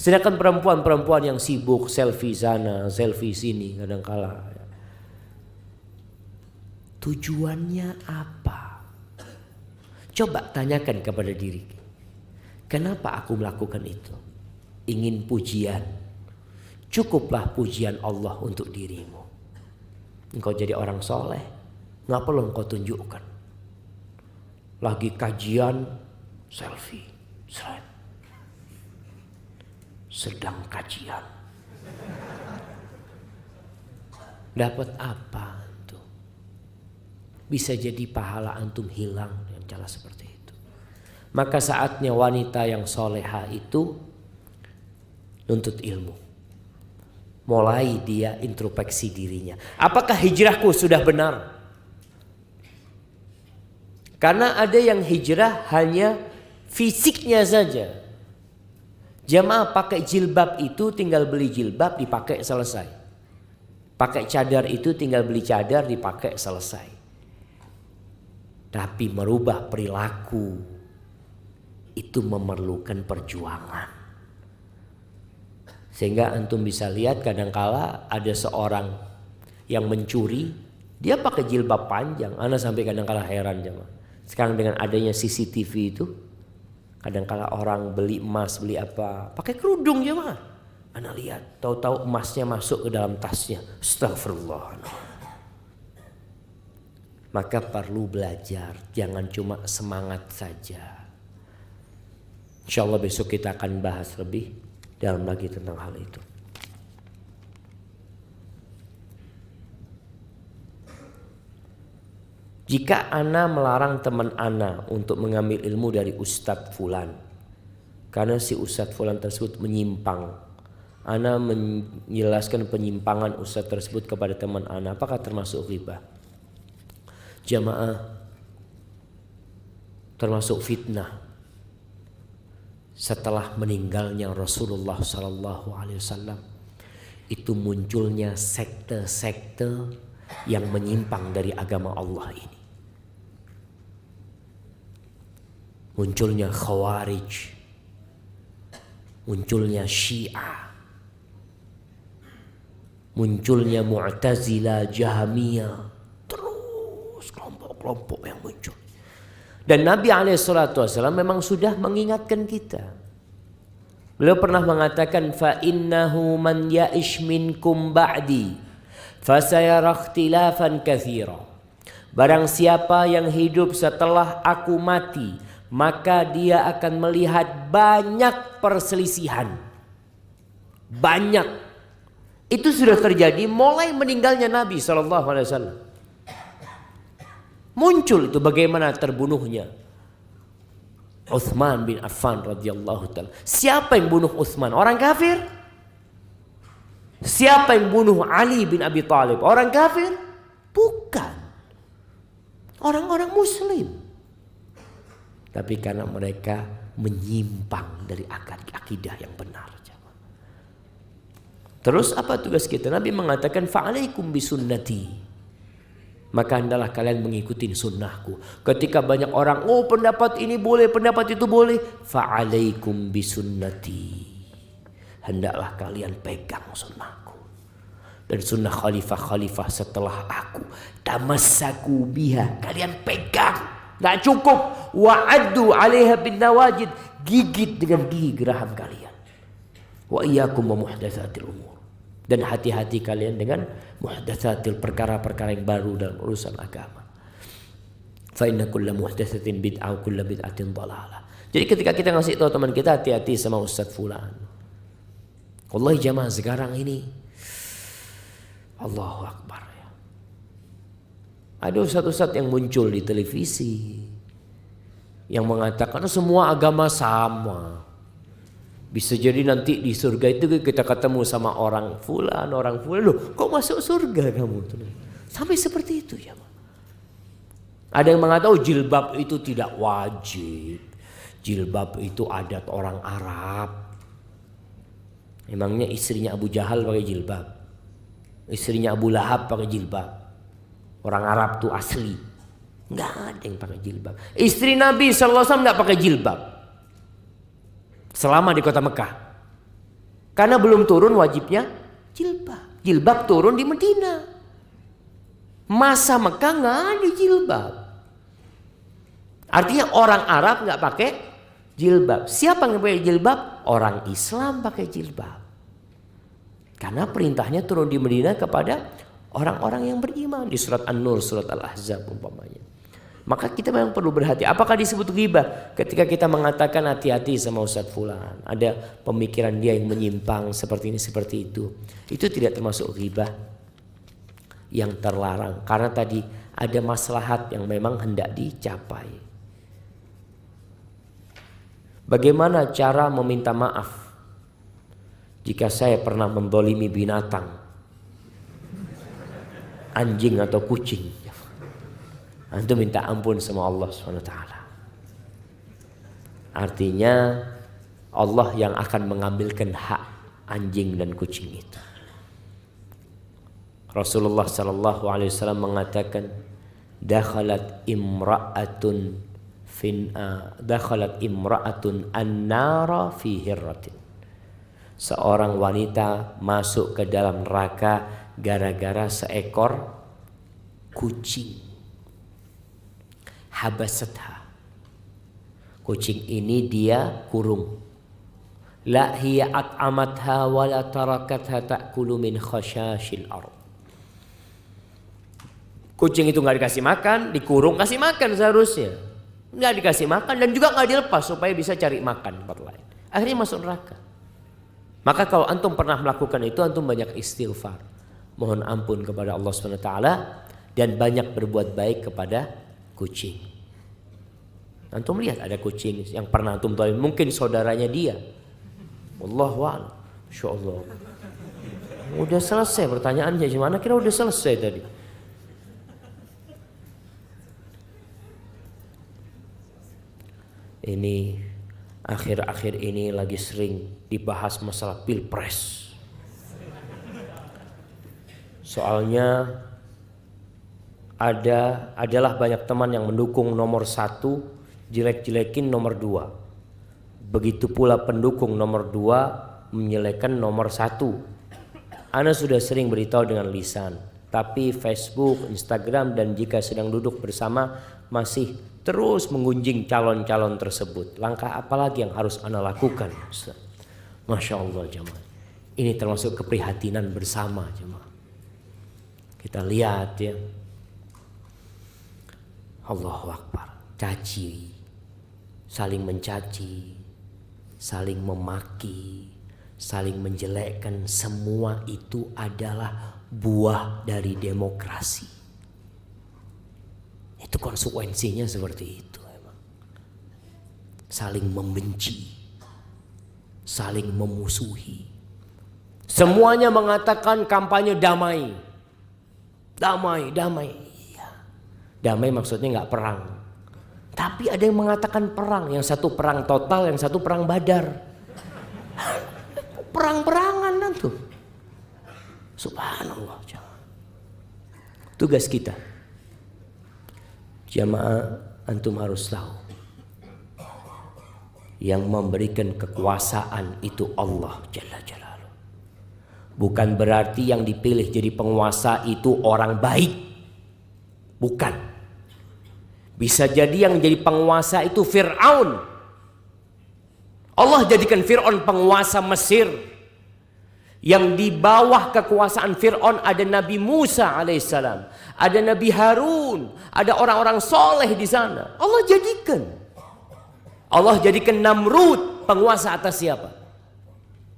Sedangkan perempuan-perempuan yang sibuk selfie sana, selfie sini kadang-kala. Tujuannya apa? Coba tanyakan kepada diri. Kenapa aku melakukan itu? Ingin pujian. Cukuplah pujian Allah untuk dirimu. Engkau jadi orang soleh, nggak perlu engkau tunjukkan. Lagi kajian, selfie, sedang kajian. Dapat apa tuh? Bisa jadi pahala antum hilang dengan cara seperti itu. Maka saatnya wanita yang soleha itu nuntut ilmu. Mulai dia introspeksi dirinya. Apakah hijrahku sudah benar? Karena ada yang hijrah hanya fisiknya saja. Jamaah pakai jilbab itu tinggal beli jilbab dipakai selesai. Pakai cadar itu tinggal beli cadar dipakai selesai. Tapi merubah perilaku itu memerlukan perjuangan. Sehingga antum bisa lihat kadangkala ada seorang yang mencuri, dia pakai jilbab panjang. Ana sampai kadangkala heran jemaah. Sekarang dengan adanya CCTV itu, kadangkala orang beli emas, beli apa, pakai kerudung jemaah. Ana lihat, tahu-tahu emasnya masuk ke dalam tasnya. Astagfirullah. Maka perlu belajar, jangan cuma semangat saja. Insyaallah besok kita akan bahas lebih dalam lagi tentang hal itu. Jika ana melarang teman ana untuk mengambil ilmu dari Ustadz Fulan, karena si Ustadz Fulan tersebut menyimpang, ana menjelaskan penyimpangan Ustadz tersebut kepada teman ana, apakah termasuk ghibah? Jamaah, termasuk fitnah. Setelah meninggalnya Rasulullah Sallallahu Alaihi Wasallam, itu munculnya sekte-sekte yang menyimpang dari agama Allah ini. Munculnya Khawarij, munculnya Syiah, munculnya Mu'tazilah, Jahmiyah, terus kelompok-kelompok yang muncul. Dan Nabi SAW memang sudah mengingatkan kita. Beliau pernah mengatakan, fa innahu man ya'ish minkum ba'di fasayara ikhtilafan katsira. Barang siapa yang hidup setelah aku mati, maka dia akan melihat banyak perselisihan. Banyak. Itu sudah terjadi mulai meninggalnya Nabi SAW. Muncul itu bagaimana terbunuhnya Utsman bin Affan radhiyallahu taala. Siapa yang bunuh Utsman? Orang kafir? Siapa yang bunuh Ali bin Abi Thalib? Orang kafir? Bukan. Orang-orang muslim. Tapi karena mereka menyimpang dari akidah yang benar. Terus apa tugas kita? Nabi mengatakan fa'alaikum bisunnati. Maka hendaklah kalian mengikuti sunnahku. Ketika banyak orang, oh pendapat ini boleh, pendapat itu boleh, fa'alaikum bisunnati. Hendaklah kalian pegang sunnahku. Dan sunnah khalifah-khalifah setelah aku. Tamassaku biha. Kalian pegang. Gak cukup. Wa'addu alaiha bin nawajid. Gigit dengan gigi geraham kalian. Wa iyyakum wa muhdatsatil umur. Dan hati-hati kalian dengan muhdatsatil perkara-perkara yang baru dalam urusan agama. Fa inna kulla muhdatsatin bid'ah wa kulla bid'atin dhalalah. Jadi ketika kita ngasih tahu teman kita, hati-hati sama Ustadz Fulan. Wallahi jamaah sekarang ini Allahu Akbar ya. Ada ustadz-ustadz yang muncul di televisi yang mengatakan semua agama sama. Bisa jadi nanti di surga itu kita ketemu sama orang fulan. Loh, kok masuk surga kamu? Sampai seperti itu ya. Ada yang mengatakan jilbab itu tidak wajib. Jilbab itu adat orang Arab. Emangnya istrinya Abu Jahal pakai jilbab? Istrinya Abu Lahab pakai jilbab? Orang Arab tuh asli. Nggak ada yang pakai jilbab. Istri Nabi SAW nggak pakai jilbab selama di kota Mekah. Karena belum turun wajibnya jilbab. Jilbab turun di Medina. Masa Mekah nggak ada jilbab. Artinya orang Arab nggak pakai jilbab. Siapa yang pakai jilbab? Orang Islam pakai jilbab. Karena perintahnya turun di Medina kepada orang-orang yang beriman. Di surat An-Nur, surat Al-Ahzab umpamanya. Maka kita memang perlu berhati. Apakah disebut ghibah? Ketika kita mengatakan hati-hati sama Ustadz Fulan, ada pemikiran dia yang menyimpang seperti ini seperti itu. Itu tidak termasuk ghibah yang terlarang. Karena tadi ada maslahat yang memang hendak dicapai. Bagaimana cara meminta maaf jika saya pernah mendolimi binatang, anjing atau kucing? Antum minta ampun sama Allah SWT. Artinya Allah yang akan mengambilkan hak anjing dan kucing itu. Rasulullah SAW mengatakan, dakhalat imra'atun an-nara fi hirratin. Seorang wanita masuk ke dalam neraka gara-gara seekor kucing. Habasatha. Kucing ini dia kurung. La hiya at'amatha wa la tarakatha ta'kulu min khashashil ard. Kucing itu nggak dikasih makan, dikurung, kasih makan seharusnya. Nggak dikasih makan dan juga nggak dilepas supaya bisa cari makan tempat lain. Akhirnya masuk neraka. Maka kalau antum pernah melakukan itu, antum banyak istighfar, mohon ampun kepada Allah SWT, dan banyak berbuat baik kepada kucing. Antum lihat ada kucing yang pernah antum tahu, mungkin saudaranya dia. Wallahu a'lam. Insyaallah. Udah selesai pertanyaannya, gimana kira udah selesai tadi? Ini akhir-akhir ini lagi sering dibahas masalah pilpres. Soalnya adalah banyak teman yang mendukung nomor 1, jelek-jelekin nomor 2. Begitu pula pendukung nomor 2 menyelekan nomor 1. Ana sudah sering beritahu dengan lisan, tapi Facebook, Instagram, dan jika sedang duduk bersama masih terus menggunjing calon-calon tersebut. Langkah apa lagi yang harus ana lakukan? Masya Allah jemaah. Ini termasuk keprihatinan bersama jemaah. Kita lihat ya. Allahu Akbar. Caci, saling mencaci, saling memaki, saling menjelekkan, semua itu adalah buah dari demokrasi. Itu konsekuensinya seperti itu emang. Saling membenci, saling memusuhi. Semuanya mengatakan kampanye damai. Damai, damai. Iya. Damai maksudnya nggak perang. Tapi ada yang mengatakan perang. Yang satu perang total, yang satu perang Badar. Perang-perangan tuh. Subhanallah. Tugas kita, jamaah, antum harus tahu, yang memberikan kekuasaan itu Allah Jalla Jalaluh. Bukan berarti yang dipilih jadi penguasa itu orang baik. Bukan. Bisa jadi yang jadi penguasa itu Fir'aun. Allah jadikan Fir'aun penguasa Mesir. Yang di bawah kekuasaan Fir'aun ada Nabi Musa alaihissalam, ada Nabi Harun, ada orang-orang soleh di sana. Allah jadikan Namrud penguasa atas siapa?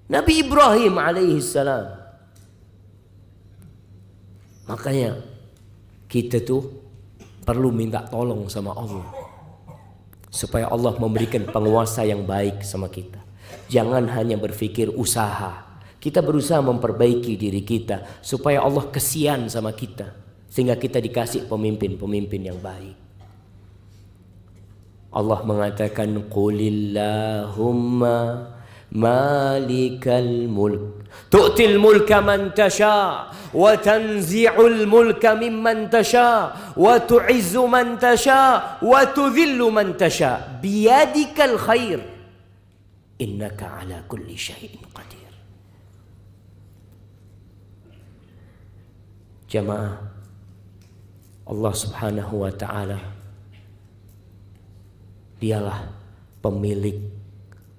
Nabi Ibrahim alaihissalam. Makanya kita tuh perlu minta tolong sama Allah supaya Allah memberikan penguasa yang baik sama kita. Jangan hanya berpikir usaha. Kita berusaha memperbaiki diri kita supaya Allah kesian sama kita, sehingga kita dikasih pemimpin-pemimpin yang baik. Allah mengatakan, Qulillahumma malikal mulk tu'til mulka man tasha wa tanzi'ul mulka mimman tasha wa tu'izzu man tasha wa tudhillu man tasha biyadikal khair innaka ala kulli syai'in qadir. Jamaah, Allah Subhanahu wa ta'ala dialah pemilik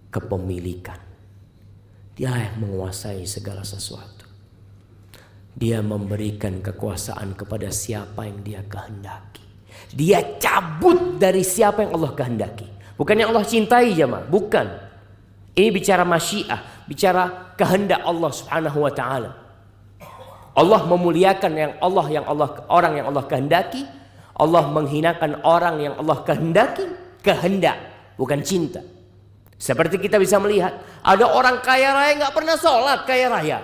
kepemilikan. Dialah yang menguasai segala sesuatu. Dia memberikan kekuasaan kepada siapa yang dia kehendaki. Dia cabut dari siapa yang Allah kehendaki. Bukan yang Allah cintai, jemaah, bukan. Ini bicara masyiah, bicara kehendak Allah Subhanahu wa ta'ala. Allah memuliakan orang yang Allah kehendaki. Allah menghinakan orang yang Allah kehendaki. Kehendak, bukan cinta. Seperti kita bisa melihat, ada orang kaya raya nggak pernah sholat, kaya raya,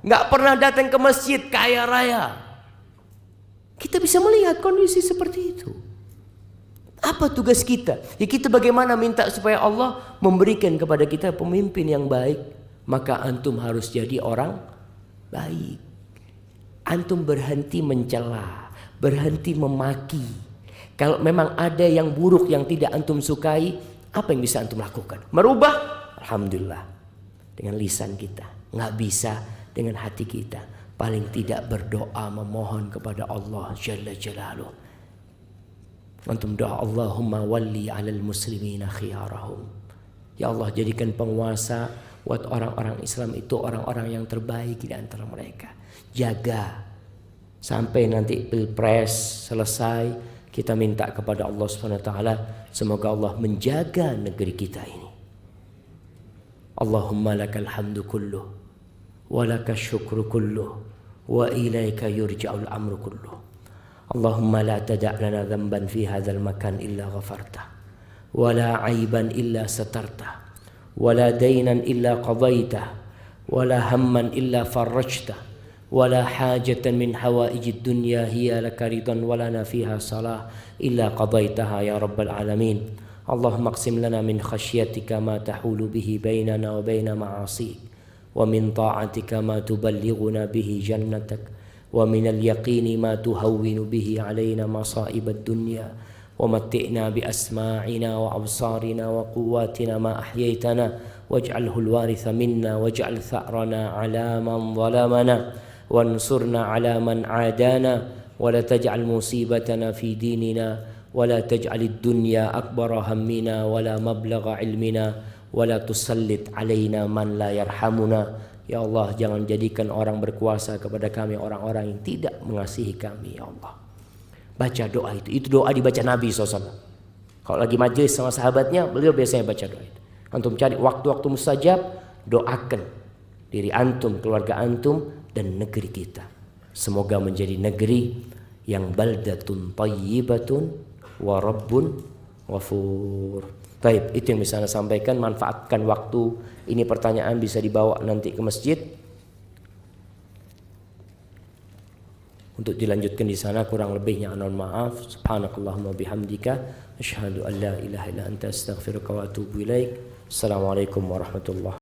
nggak pernah datang ke masjid, kaya raya. Kita bisa melihat kondisi seperti itu. Apa tugas kita? Ya kita bagaimana minta supaya Allah memberikan kepada kita pemimpin yang baik. Maka antum harus jadi orang baik. Antum berhenti mencela, berhenti memaki. Kalau memang ada yang buruk yang tidak antum sukai, apa yang bisa antum lakukan? Merubah? Alhamdulillah. Dengan lisan kita. Nggak bisa dengan hati kita. Paling tidak berdoa memohon kepada Allah Jalla Jalaluh. Antum doa, Allahumma walli alal muslimina khiyarahum. Ya Allah, jadikan penguasa buat orang-orang Islam itu orang-orang yang terbaik di antara mereka. Jaga sampai nanti pilpres selesai. Kita minta kepada Allah Subhanahu wa ta'ala, semoga Allah menjaga negeri kita ini. Allahumma lakal hamdu kulluh wa lakal syukru kulluh wa ilaika yurja'ul amru kulluh. Allahumma la tada' lana dhanban fi hadzal makan illa ghafartah wa la 'aiban illa satartah wa la daynan illa qadaitah wa la hamman illa farajtah ولا حاجة من حوائج الدنيا هي لك رضا ولنا فيها صلاح إلا قضيتها يا رب العالمين. اللهم اقسم لنا من خشيتك ما تحول به بيننا وبين معاصيك ومن طاعتك ما تبلغنا به جنتك ومن اليقين ما تهون به علينا مصائب الدنيا ومتئنا بأسماعنا وأبصارنا وقواتنا ما أحييتنا واجعله الوارث منا واجعل ثأرنا على من ظلمنا وانصرنا على من عادانا ولا تجعل مصيبتنا في ديننا ولا تجعل الدنيا أكبر همنا ولا مبلغ علمنا ولا تسلط علينا من لا يرحمنا. Ya Allah, jangan jadikan orang berkuasa kepada kami orang-orang yang tidak mengasihi kami, ya Allah. Baca doa itu doa dibaca Nabi SAW. Kalau lagi majelis sama sahabatnya, beliau biasanya baca doa itu. Antum cari waktu-waktu mustajab, doakan diri antum, keluarga antum, dan negeri kita. Semoga menjadi negeri yang baldatun tayyibatun wa rabbun ghafur. Baik, itu yang bisa saya sampaikan. Manfaatkan waktu ini, pertanyaan bisa dibawa nanti ke masjid untuk dilanjutkan di sana. Kurang lebihnya mohon maaf. Subhanakallahumma bihamdika asyhadu an la ilaha illa anta astaghfiruka wa atubu ilaik. Assalamualaikum warahmatullahi